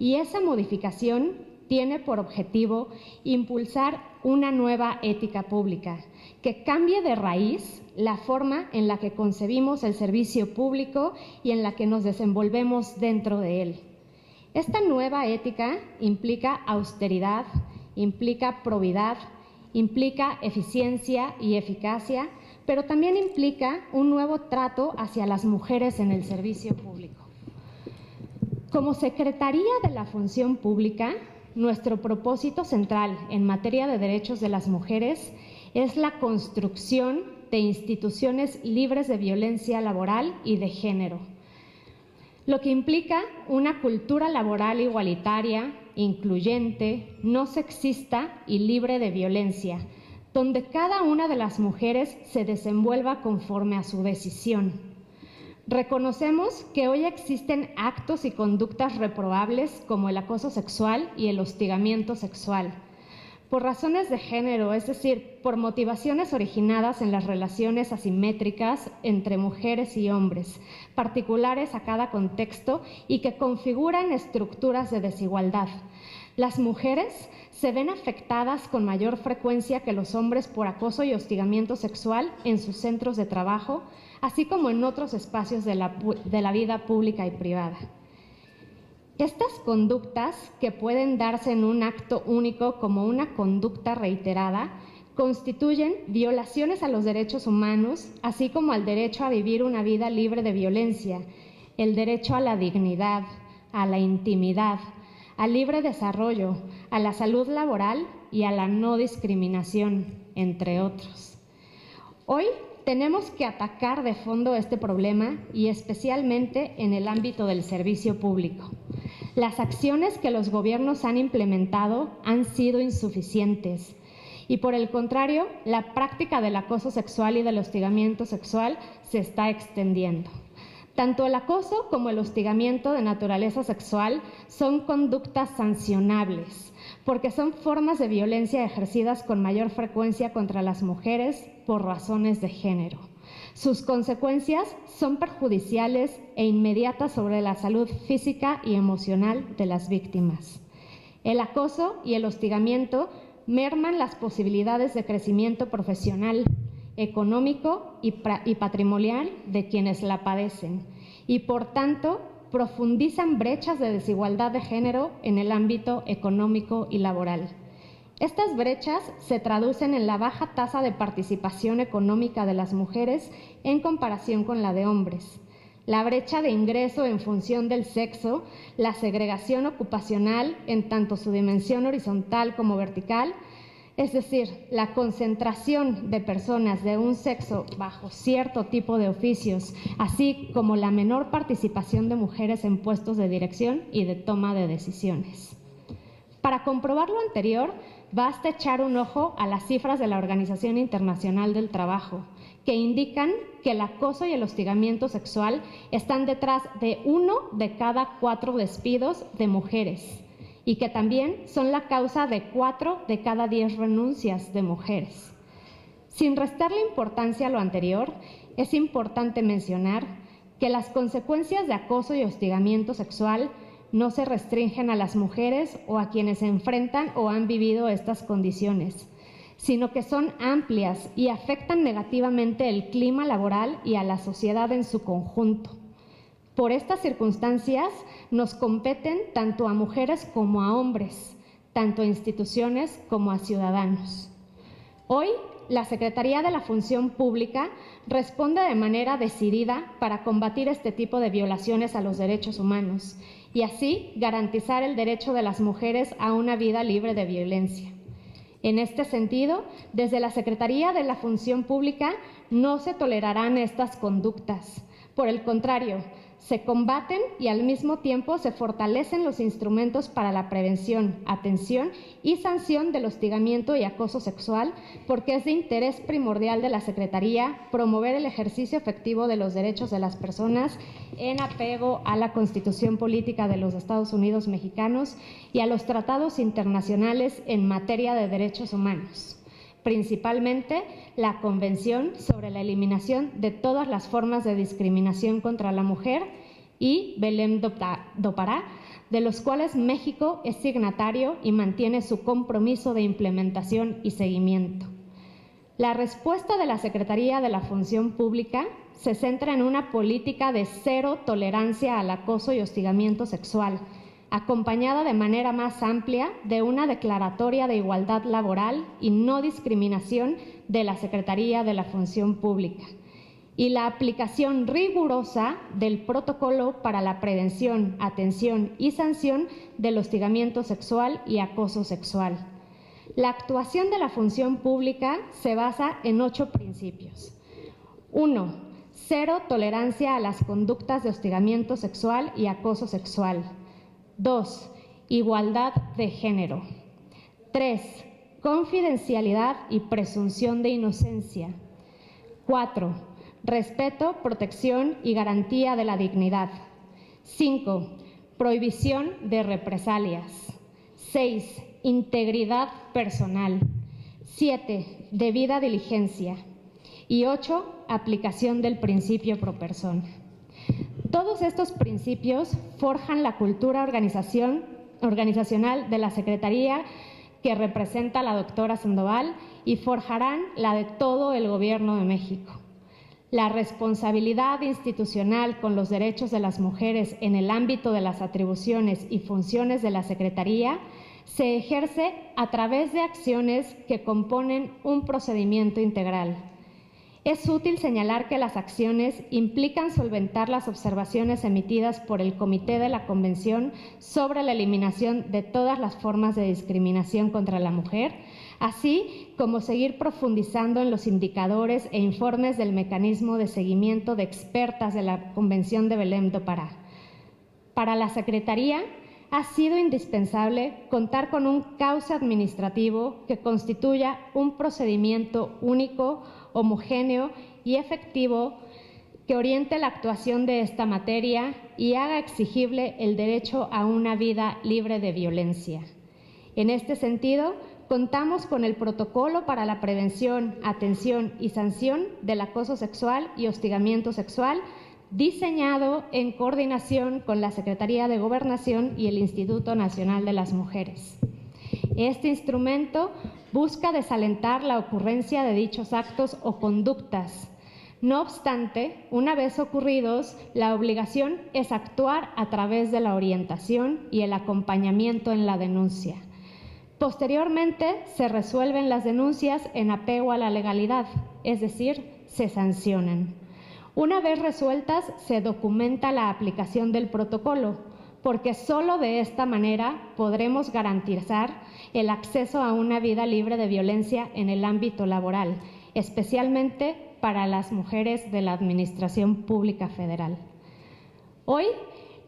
Speaker 9: y esa modificación tiene por objetivo impulsar una nueva ética pública que cambie de raíz la forma en la que concebimos el servicio público y en la que nos desenvolvemos dentro de él. Esta nueva ética implica austeridad, implica probidad, implica eficiencia y eficacia, pero también implica un nuevo trato hacia las mujeres en el servicio público. Como Secretaría de la Función Pública, nuestro propósito central en materia de derechos de las mujeres es la construcción de instituciones libres de violencia laboral y de género, lo que implica una cultura laboral igualitaria, incluyente, no sexista y libre de violencia, donde cada una de las mujeres se desenvuelva conforme a su decisión. Reconocemos que hoy existen actos y conductas reprobables como el acoso sexual y el hostigamiento sexual, por razones de género, es decir, por motivaciones originadas en las relaciones asimétricas entre mujeres y hombres, particulares a cada contexto y que configuran estructuras de desigualdad. Las mujeres se ven afectadas con mayor frecuencia que los hombres por acoso y hostigamiento sexual en sus centros de trabajo, así como en otros espacios de la vida pública y privada. Estas conductas, que pueden darse en un acto único como una conducta reiterada, constituyen violaciones a los derechos humanos, así como al derecho a vivir una vida libre de violencia, el derecho a la dignidad, a la intimidad, al libre desarrollo, a la salud laboral y a la no discriminación, entre otros. Hoy tenemos que atacar de fondo este problema y especialmente en el ámbito del servicio público. Las acciones que los gobiernos han implementado han sido insuficientes y, por el contrario, la práctica del acoso sexual y del hostigamiento sexual se está extendiendo. Tanto el acoso como el hostigamiento de naturaleza sexual son conductas sancionables, porque son formas de violencia ejercidas con mayor frecuencia contra las mujeres por razones de género. Sus consecuencias son perjudiciales e inmediatas sobre la salud física y emocional de las víctimas. El acoso y el hostigamiento merman las posibilidades de crecimiento profesional, económico y patrimonial de quienes la padecen y, por tanto, profundizan brechas de desigualdad de género en el ámbito económico y laboral. Estas brechas se traducen en la baja tasa de participación económica de las mujeres en comparación con la de hombres, la brecha de ingreso en función del sexo, la segregación ocupacional en tanto su dimensión horizontal como vertical, es decir, la concentración de personas de un sexo bajo cierto tipo de oficios, así como la menor participación de mujeres en puestos de dirección y de toma de decisiones. Para comprobar lo anterior, basta echar un ojo a las cifras de la Organización Internacional del Trabajo, que indican que el acoso y el hostigamiento sexual están detrás de 1 de cada 4 despidos de mujeres y que también son la causa de 4 de cada 10 renuncias de mujeres. Sin restarle importancia a lo anterior, es importante mencionar que las consecuencias de acoso y hostigamiento sexual no se restringen a las mujeres o a quienes enfrentan o han vivido estas condiciones, sino que son amplias y afectan negativamente el clima laboral y a la sociedad en su conjunto. Por estas circunstancias nos competen tanto a mujeres como a hombres, tanto a instituciones como a ciudadanos. Hoy, la Secretaría de la Función Pública responde de manera decidida para combatir este tipo de violaciones a los derechos humanos y así garantizar el derecho de las mujeres a una vida libre de violencia. En este sentido, desde la Secretaría de la Función Pública no se tolerarán estas conductas. Por el contrario, se combaten y al mismo tiempo se fortalecen los instrumentos para la prevención, atención y sanción del hostigamiento y acoso sexual, porque es de interés primordial de la Secretaría promover el ejercicio efectivo de los derechos de las personas en apego a la Constitución Política de los Estados Unidos Mexicanos y a los tratados internacionales en materia de derechos humanos, principalmente la Convención sobre la Eliminación de todas las formas de discriminación contra la mujer y Belém do Pará, de los cuales México es signatario y mantiene su compromiso de implementación y seguimiento. La respuesta de la Secretaría de la Función Pública se centra en una política de cero tolerancia al acoso y hostigamiento sexual, acompañada de manera más amplia de una declaratoria de igualdad laboral y no discriminación de la Secretaría de la Función Pública, y la aplicación rigurosa del protocolo para la prevención, atención y sanción del hostigamiento sexual y acoso sexual. La actuación de la Función Pública se basa en 8 principios. 1. Cero tolerancia a las conductas de hostigamiento sexual y acoso sexual. 2. Igualdad de género. 3. Confidencialidad y presunción de inocencia. 4. Respeto, protección y garantía de la dignidad. 5. Prohibición de represalias. 6. Integridad personal. 7. Debida diligencia. Y 8. Aplicación del principio pro persona. Todos estos principios forjan la cultura organizacional de la Secretaría que representa la doctora Sandoval y forjarán la de todo el Gobierno de México. La responsabilidad institucional con los derechos de las mujeres en el ámbito de las atribuciones y funciones de la Secretaría se ejerce a través de acciones que componen un procedimiento integral. Es útil señalar que las acciones implican solventar las observaciones emitidas por el Comité de la Convención sobre la eliminación de todas las formas de discriminación contra la mujer, así como seguir profundizando en los indicadores e informes del mecanismo de seguimiento de expertas de la Convención de Belém do Pará. Para la Secretaría ha sido indispensable contar con un cauce administrativo que constituya un procedimiento único, homogéneo y efectivo que oriente la actuación de esta materia y haga exigible el derecho a una vida libre de violencia. En este sentido, contamos con el protocolo para la prevención, atención y sanción del acoso sexual y hostigamiento sexual, diseñado en coordinación con la Secretaría de Gobernación y el Instituto Nacional de las Mujeres. Este instrumento busca desalentar la ocurrencia de dichos actos o conductas. No obstante, una vez ocurridos, la obligación es actuar a través de la orientación y el acompañamiento en la denuncia. Posteriormente, se resuelven las denuncias en apego a la legalidad, es decir, se sancionan. Una vez resueltas, se documenta la aplicación del protocolo, porque solo de esta manera podremos garantizar el acceso a una vida libre de violencia en el ámbito laboral, especialmente para las mujeres de la Administración Pública Federal. Hoy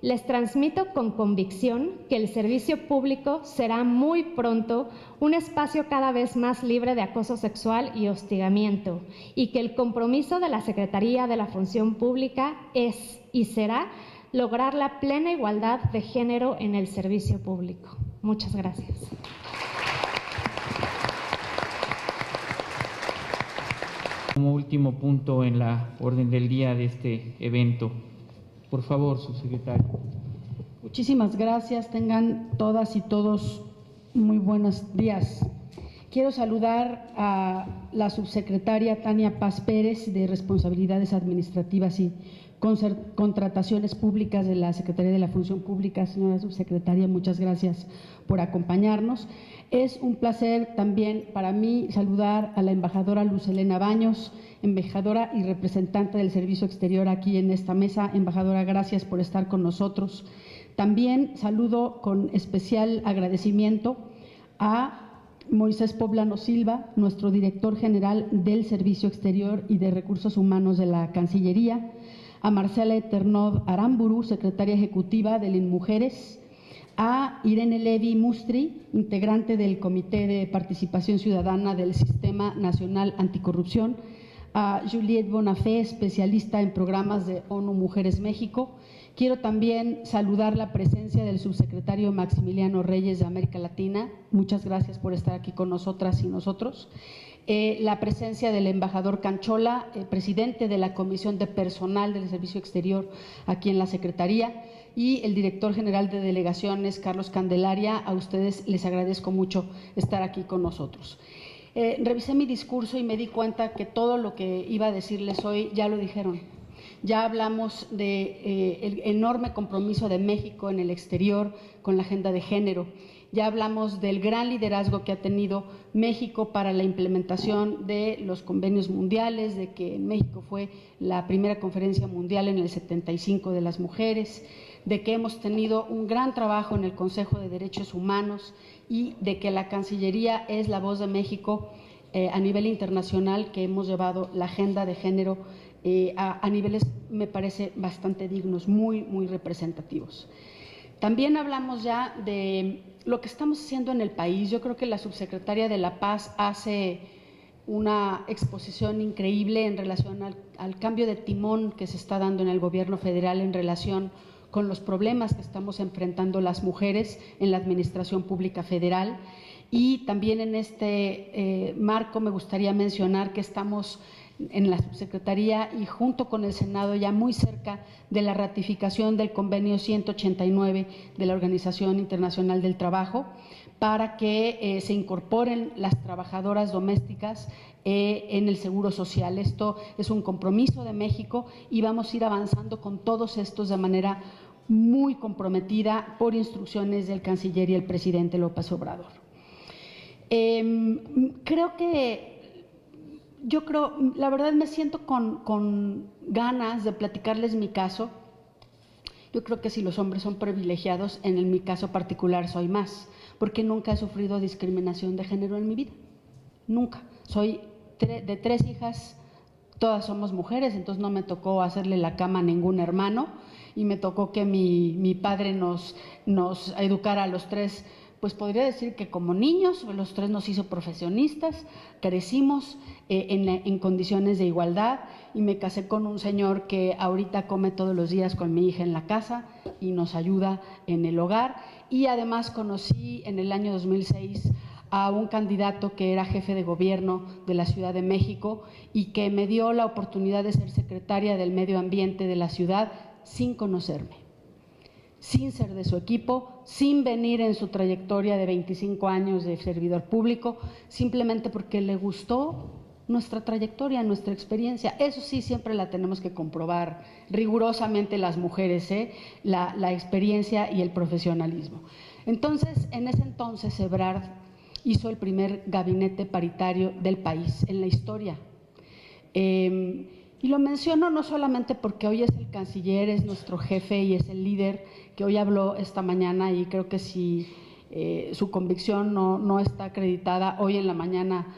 Speaker 9: les transmito con convicción que el servicio público será muy pronto un espacio cada vez más libre de acoso sexual y hostigamiento, y que el compromiso de la Secretaría de la Función Pública es y será lograr la plena igualdad de género en el servicio público. Muchas gracias.
Speaker 6: Como último punto en la orden del día de este evento, por favor, subsecretario.
Speaker 10: Muchísimas gracias. Tengan todas y todos muy buenos días. Quiero saludar a la subsecretaria Tania Paz Pérez, de Responsabilidades Administrativas y Contrataciones Públicas de la Secretaría de la Función Pública. Señora subsecretaria, muchas gracias por acompañarnos. Es un placer también para mí saludar a la embajadora Luz Helena Baños, embajadora y representante del Servicio Exterior aquí en esta mesa. Embajadora, gracias por estar con nosotros. También saludo con especial agradecimiento a Moisés Poblano Silva, nuestro director general del Servicio Exterior y de Recursos Humanos de la Cancillería, a Marcela Eternod Aramburu, secretaria ejecutiva del INMujeres, a Irene Levi Mustri, integrante del Comité de Participación Ciudadana del Sistema Nacional Anticorrupción, a Juliette Bonafé, especialista en programas de ONU Mujeres México. Quiero también saludar la presencia del subsecretario Maximiliano Reyes de América Latina. Muchas gracias por estar aquí con nosotras y nosotros. La presencia del embajador Canchola, presidente de la Comisión de Personal del Servicio Exterior aquí en la Secretaría, y el director general de Delegaciones, Carlos Candelaria. A ustedes les agradezco mucho estar aquí con nosotros. Revisé mi discurso y me di cuenta que todo lo que iba a decirles hoy ya lo dijeron. Ya hablamos del enorme compromiso de México en el exterior con la agenda de género. Ya hablamos del gran liderazgo que ha tenido México para la implementación de los convenios mundiales, de que México fue la primera conferencia mundial en el 75 de las mujeres, de que hemos tenido un gran trabajo en el Consejo de Derechos Humanos y de que la Cancillería es la voz de México a nivel internacional, que hemos llevado la agenda de género a niveles, me parece, bastante dignos, muy representativos. También hablamos ya de lo que estamos haciendo en el país. Yo creo que la subsecretaria de la Paz hace una exposición increíble en relación al cambio de timón que se está dando en el gobierno federal en relación con los problemas que estamos enfrentando las mujeres en la Administración Pública Federal. Y también en este marco me gustaría mencionar que estamos en la subsecretaría y junto con el Senado ya muy cerca de la ratificación del convenio 189 de la Organización Internacional del Trabajo para que se incorporen las trabajadoras domésticas en el Seguro Social. Esto es un compromiso de México y vamos a ir avanzando con todos estos de manera muy comprometida por instrucciones del canciller y el presidente López Obrador. La verdad me siento con ganas de platicarles mi caso. Yo creo que si los hombres son privilegiados, en mi caso particular soy más, porque nunca he sufrido discriminación de género en mi vida. nunca. Soy de 3 hijas, todas somos mujeres, entonces no me tocó hacerle la cama a ningún hermano y me tocó que mi padre nos educara a los 3. Pues podría decir que como niños, los 3 nos hizo profesionistas, crecimos en condiciones de igualdad y me casé con un señor que ahorita come todos los días con mi hija en la casa y nos ayuda en el hogar. Y además conocí en el año 2006 a un candidato que era jefe de gobierno de la Ciudad de México y que me dio la oportunidad de ser secretaria del medio ambiente de la ciudad sin conocerme, sin ser de su equipo, sin venir en su trayectoria de 25 años de servidor público, simplemente porque le gustó nuestra trayectoria, nuestra experiencia. Eso sí, siempre la tenemos que comprobar rigurosamente las mujeres, la experiencia y el profesionalismo. Entonces, en ese entonces, Ebrard hizo el primer gabinete paritario del país en la historia. Y lo menciono no solamente porque hoy es el canciller, es nuestro jefe y es el líder que hoy habló esta mañana, y creo que si su convicción no está acreditada, hoy en la mañana,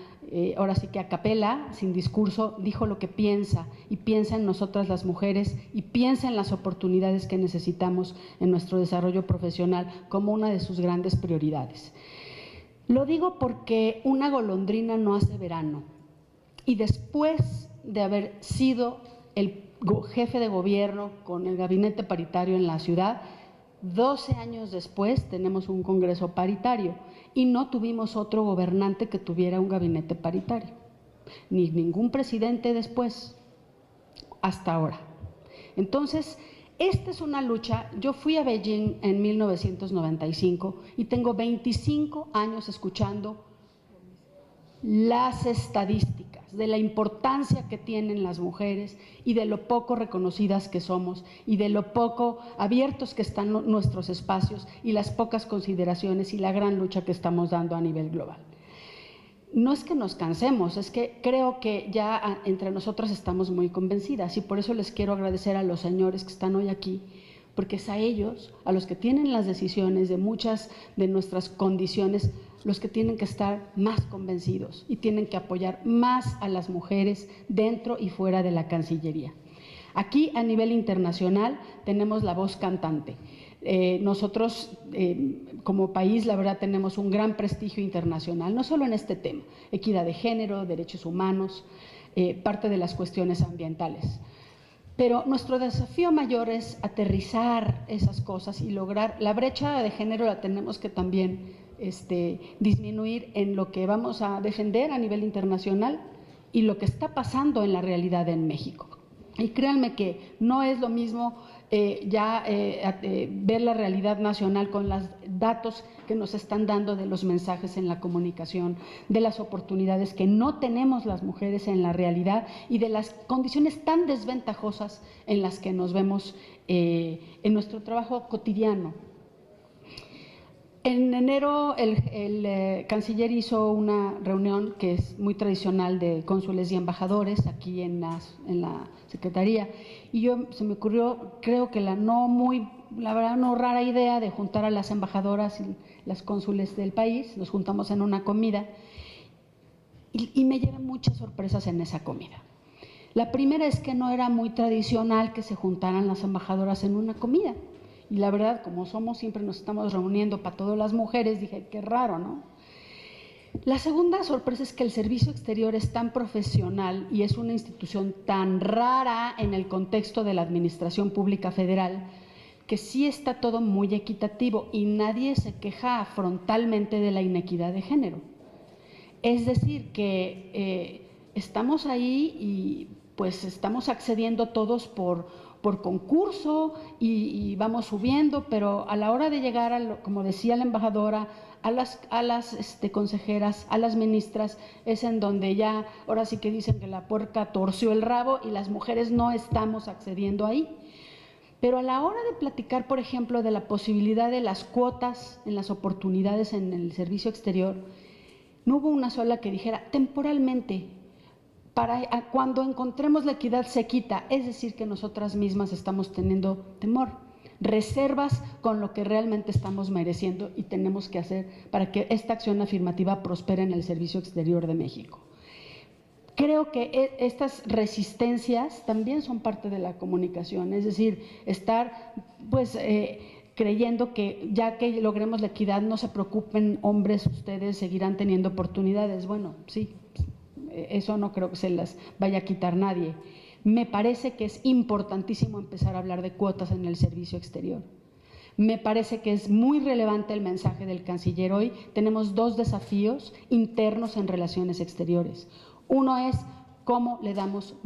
Speaker 10: ahora sí que a capela, sin discurso, dijo lo que piensa, y piensa en nosotras las mujeres y piensa en las oportunidades que necesitamos en nuestro desarrollo profesional como una de sus grandes prioridades. Lo digo porque una golondrina no hace verano, y después de haber sido el jefe de gobierno con el gabinete paritario en la ciudad, 12 años después tenemos un Congreso paritario y no tuvimos otro gobernante que tuviera un gabinete paritario, ni ningún presidente después, hasta ahora. Entonces, esta es una lucha. Yo fui a Beijing en 1995 y tengo 25 años escuchando las estadísticas de la importancia que tienen las mujeres y de lo poco reconocidas que somos y de lo poco abiertos que están nuestros espacios y las pocas consideraciones y la gran lucha que estamos dando a nivel global. No es que nos cansemos, es que creo que ya entre nosotras estamos muy convencidas, y por eso les quiero agradecer a los señores que están hoy aquí, porque es a ellos, a los que tienen las decisiones de muchas de nuestras condiciones, los que tienen que estar más convencidos y tienen que apoyar más a las mujeres dentro y fuera de la Cancillería. Aquí, a nivel internacional, tenemos la voz cantante. Nosotros, como país, la verdad, tenemos un gran prestigio internacional, no solo en este tema, equidad de género, derechos humanos, parte de las cuestiones ambientales. Pero nuestro desafío mayor es aterrizar esas cosas y lograr, la brecha de género la tenemos que también disminuir en lo que vamos a defender a nivel internacional y lo que está pasando en la realidad en México. Y créanme que no es lo mismo ver la realidad nacional con los datos que nos están dando de los mensajes en la comunicación, de las oportunidades que no tenemos las mujeres en la realidad y de las condiciones tan desventajosas en las que nos vemos en nuestro trabajo cotidiano. En enero el canciller hizo una reunión que es muy tradicional de cónsules y embajadores aquí en la Secretaría, y se me ocurrió, creo que la verdad no rara idea de juntar a las embajadoras y las cónsules del país. Nos juntamos en una comida y me llevé muchas sorpresas en esa comida. La primera es que no era muy tradicional que se juntaran las embajadoras en una comida. Y la verdad, como siempre nos estamos reuniendo para todas las mujeres, dije, qué raro, ¿no? La segunda sorpresa es que el servicio exterior es tan profesional y es una institución tan rara en el contexto de la administración pública federal, que sí está todo muy equitativo y nadie se queja frontalmente de la inequidad de género. Es decir, que estamos ahí y pues estamos accediendo todos por concurso y vamos subiendo, pero a la hora de llegar, como decía la embajadora, a las consejeras, a las ministras, es en donde ya, ahora sí que dicen que la puerca torció el rabo y las mujeres no estamos accediendo ahí. Pero a la hora de platicar, por ejemplo, de la posibilidad de las cuotas en las oportunidades en el servicio exterior, no hubo una sola que dijera temporalmente, cuando encontremos la equidad se quita, es decir, que nosotras mismas estamos teniendo temor. reservas con lo que realmente estamos mereciendo y tenemos que hacer para que esta acción afirmativa prospere en el Servicio Exterior de México. Creo que estas resistencias también son parte de la comunicación, es decir, estar pues creyendo que ya que logremos la equidad, no se preocupen hombres, ustedes seguirán teniendo oportunidades. Bueno, sí, eso no creo que se las vaya a quitar nadie. Me parece que es importantísimo empezar a hablar de cuotas en el servicio exterior. Me parece que es muy relevante el mensaje del canciller hoy. Tenemos dos desafíos internos en relaciones exteriores. Uno es cómo le damos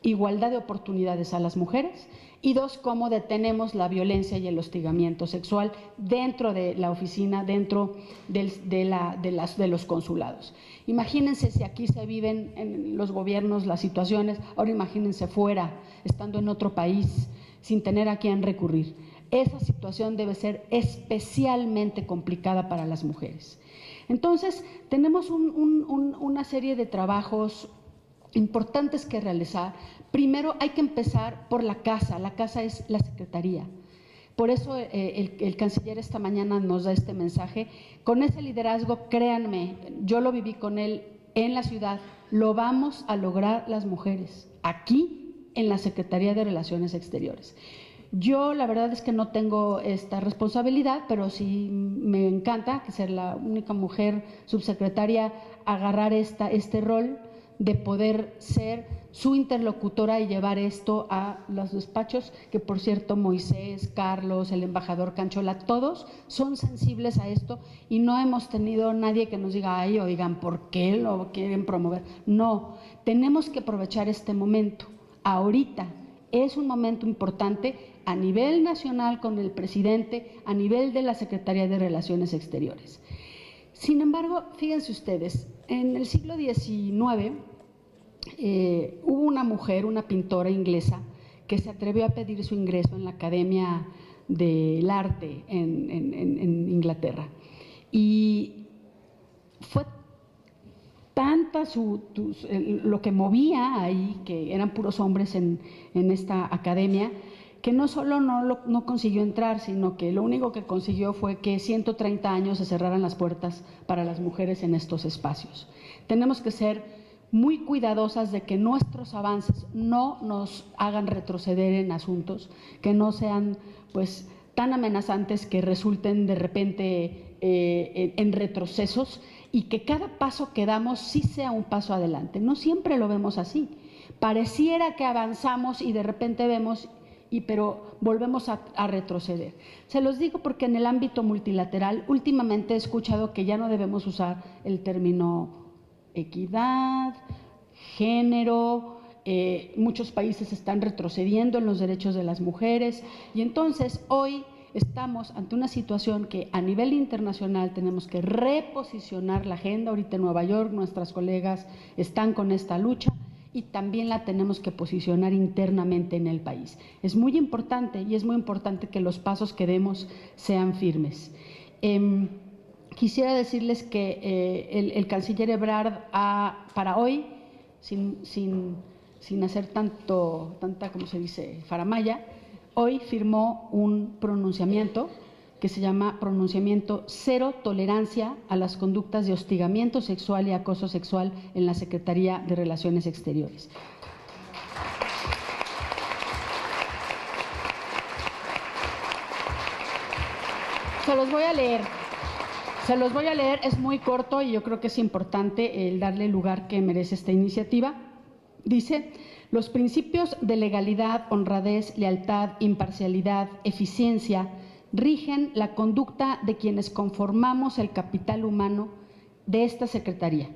Speaker 10: igualdad de oportunidades a las mujeres y dos, cómo detenemos la violencia y el hostigamiento sexual dentro de la oficina, dentro de los consulados. Imagínense si aquí se viven en los gobiernos las situaciones, ahora imagínense fuera, estando en otro país, sin tener a quién recurrir. Esa situación debe ser especialmente complicada para las mujeres. Entonces, tenemos una serie de trabajos importantes que realizar. Primero, hay que empezar por la casa es la Secretaría. Por eso el canciller esta mañana nos da este mensaje. Con ese liderazgo, créanme, yo lo viví con él en la ciudad, lo vamos a lograr las mujeres, aquí en la Secretaría de Relaciones Exteriores. Yo la verdad es que no tengo esta responsabilidad, pero sí me encanta que ser la única mujer subsecretaria, agarrar este rol de poder ser su interlocutora y llevar esto a los despachos, que por cierto Moisés, Carlos, el embajador Canchola, todos son sensibles a esto y no hemos tenido nadie que nos diga, ay, oigan, ¿por qué lo quieren promover? No, tenemos que aprovechar este momento, ahorita. Es un momento importante a nivel nacional con el presidente, a nivel de la Secretaría de Relaciones Exteriores. Sin embargo, fíjense ustedes, en el siglo XIX hubo una mujer, una pintora inglesa, que se atrevió a pedir su ingreso en la Academia del Arte en Inglaterra. Y fue tanta lo que movía ahí, que eran puros hombres en esta academia, que no solo no consiguió entrar, sino que lo único que consiguió fue que 130 años se cerraran las puertas para las mujeres en estos espacios. Tenemos que ser muy cuidadosas de que nuestros avances no nos hagan retroceder en asuntos, que no sean pues tan amenazantes que resulten de repente en retrocesos, y que cada paso que damos sí sea un paso adelante. No siempre lo vemos así. Pareciera que avanzamos y de repente vemos, pero volvemos a retroceder. Se los digo porque en el ámbito multilateral últimamente he escuchado que ya no debemos usar el término equidad, género. Muchos países están retrocediendo en los derechos de las mujeres y entonces hoy estamos ante una situación que a nivel internacional tenemos que reposicionar la agenda. Ahorita en Nueva York nuestras colegas están con esta lucha y también la tenemos que posicionar internamente en el país. Es muy importante y es muy importante que los pasos que demos sean firmes. Quisiera decirles que el canciller Ebrard para hoy, sin hacer tanta, como se dice, faramalla, hoy firmó un pronunciamiento que se llama Pronunciamiento Cero Tolerancia a las conductas de hostigamiento sexual y acoso sexual en la Secretaría de Relaciones Exteriores. Se los voy a leer, es muy corto y yo creo que es importante el darle el lugar que merece esta iniciativa. Dice: los principios de legalidad, honradez, lealtad, imparcialidad, eficiencia rigen la conducta de quienes conformamos el capital humano de esta Secretaría.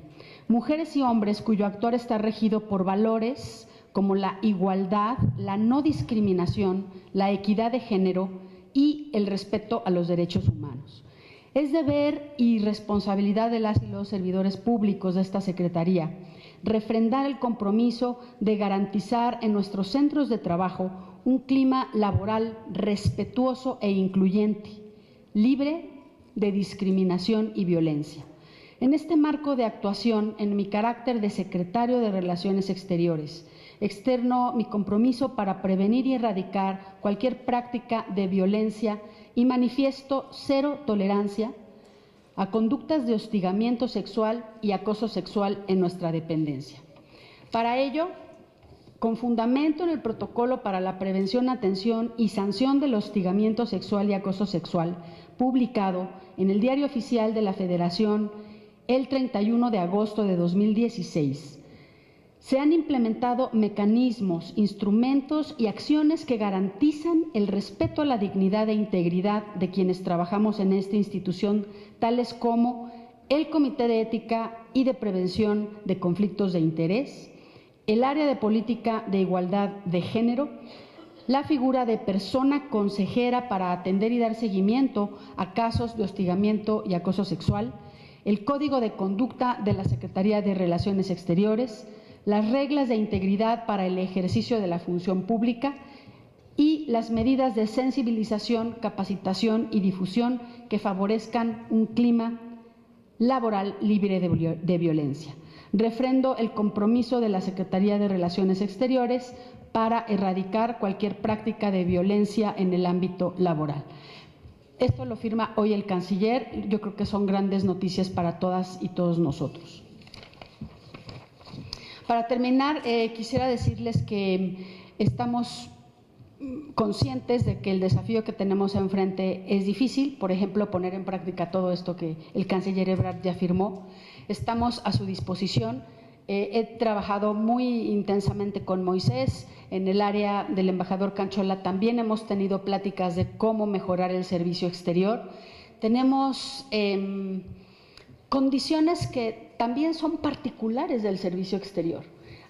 Speaker 10: Mujeres y hombres cuyo actuar está regido por valores como la igualdad, la no discriminación, la equidad de género y el respeto a los derechos humanos. Es deber y responsabilidad de las y los servidores públicos de esta Secretaría refrendar el compromiso de garantizar en nuestros centros de trabajo un clima laboral respetuoso e incluyente, libre de discriminación y violencia. En este marco de actuación, en mi carácter de secretario de Relaciones Exteriores, externo mi compromiso para prevenir y erradicar cualquier práctica de violencia y manifiesto cero tolerancia a conductas de hostigamiento sexual y acoso sexual en nuestra dependencia. Para ello, con fundamento en el Protocolo para la Prevención, Atención y Sanción del Hostigamiento Sexual y Acoso Sexual, publicado en el Diario Oficial de la Federación el 31 de agosto de 2016, se han implementado mecanismos, instrumentos y acciones que garantizan el respeto a la dignidad e integridad de quienes trabajamos en esta institución, tales como el Comité de Ética y de Prevención de Conflictos de Interés, el área de política de igualdad de género, la figura de persona consejera para atender y dar seguimiento a casos de hostigamiento y acoso sexual, el Código de Conducta de la Secretaría de Relaciones Exteriores, las reglas de integridad para el ejercicio de la función pública y las medidas de sensibilización, capacitación y difusión que favorezcan un clima laboral libre de violencia. Refrendo el compromiso de la Secretaría de Relaciones Exteriores para erradicar cualquier práctica de violencia en el ámbito laboral. Esto lo firma hoy el canciller. Yo creo que son grandes noticias para todas y todos nosotros. Para terminar, quisiera decirles que estamos conscientes de que el desafío que tenemos enfrente es difícil, por ejemplo, poner en práctica todo esto que el canciller Ebrard ya firmó. Estamos a su disposición. He trabajado muy intensamente con Moisés. En el área del embajador Canchola también hemos tenido pláticas de cómo mejorar el servicio exterior. Tenemos condiciones que también son particulares del servicio exterior.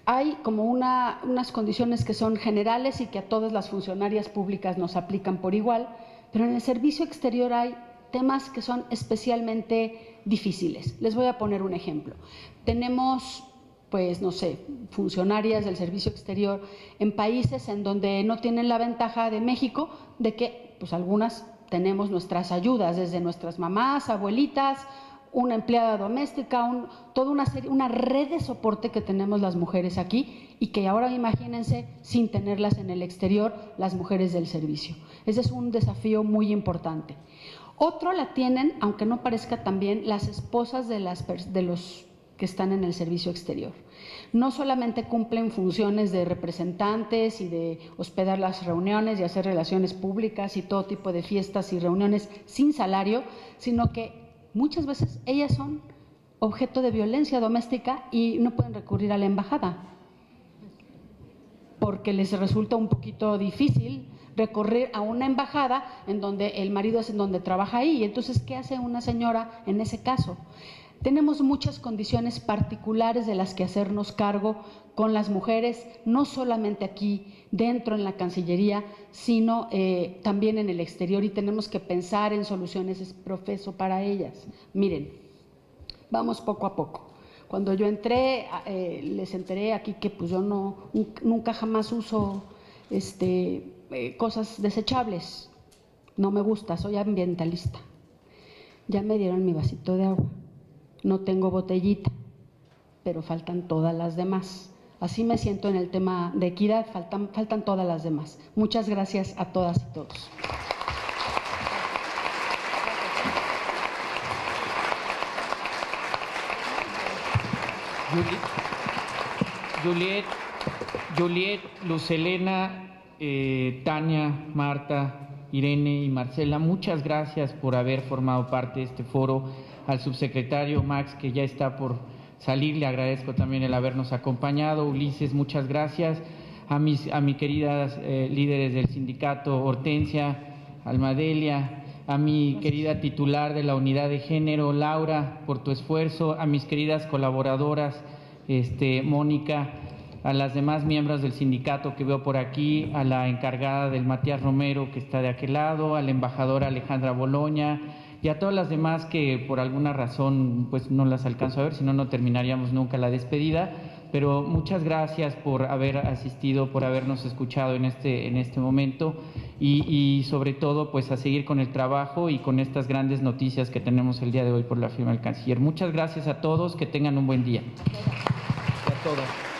Speaker 10: Hay como unas condiciones que son generales y que a todas las funcionarias públicas nos aplican por igual, pero en el servicio exterior hay temas que son especialmente difíciles. Les voy a poner un ejemplo. Tenemos, pues no sé, funcionarias del servicio exterior en países en donde no tienen la ventaja de México, de que pues algunas tenemos nuestras ayudas, desde nuestras mamás, abuelitas, una empleada doméstica, toda una red de soporte que tenemos las mujeres aquí y que ahora imagínense sin tenerlas en el exterior, las mujeres del servicio. Ese es un desafío muy importante. Otro la tienen, aunque no parezca tan bien, las esposas de los que están en el servicio exterior. No solamente cumplen funciones de representantes y de hospedar las reuniones y hacer relaciones públicas y todo tipo de fiestas y reuniones sin salario, sino que muchas veces ellas son objeto de violencia doméstica y no pueden recurrir a la embajada porque les resulta un poquito difícil recurrir a una embajada en donde el marido es en donde trabaja ahí. Entonces, ¿qué hace una señora en ese caso? Tenemos muchas condiciones particulares de las que hacernos cargo con las mujeres, no solamente aquí dentro en la Cancillería, sino también en el exterior, y tenemos que pensar en soluciones profeso para ellas. Miren, vamos poco a poco. Cuando yo entré, les enteré aquí que pues yo nunca jamás uso cosas desechables. No me gusta, soy ambientalista. Ya me dieron mi vasito de agua. No tengo botellita, pero faltan todas las demás. Así me siento en el tema de equidad, faltan todas las demás. Muchas gracias a todas y todos.
Speaker 2: Juliet, Luz Helena, Tania, Marta, Irene y Marcela, muchas gracias por haber formado parte de este foro. Al subsecretario Max, que ya está por salir, le agradezco también el habernos acompañado. Ulises, muchas gracias. A mis queridas líderes del sindicato, Hortensia, Almadelia, a mi querida titular de la unidad de género, Laura, por tu esfuerzo, a mis queridas colaboradoras, Mónica, a las demás miembros del sindicato que veo por aquí, a la encargada del Matías Romero que está de aquel lado, a la embajadora Alejandra Boloña y a todas las demás que por alguna razón pues no las alcanzo a ver, si no, no terminaríamos nunca la despedida, pero muchas gracias por haber asistido, por habernos escuchado en este momento
Speaker 6: y sobre todo pues a seguir con el trabajo y con estas grandes noticias que tenemos el día de hoy por la firma del canciller. Muchas gracias a todos, que tengan un buen día. A todos.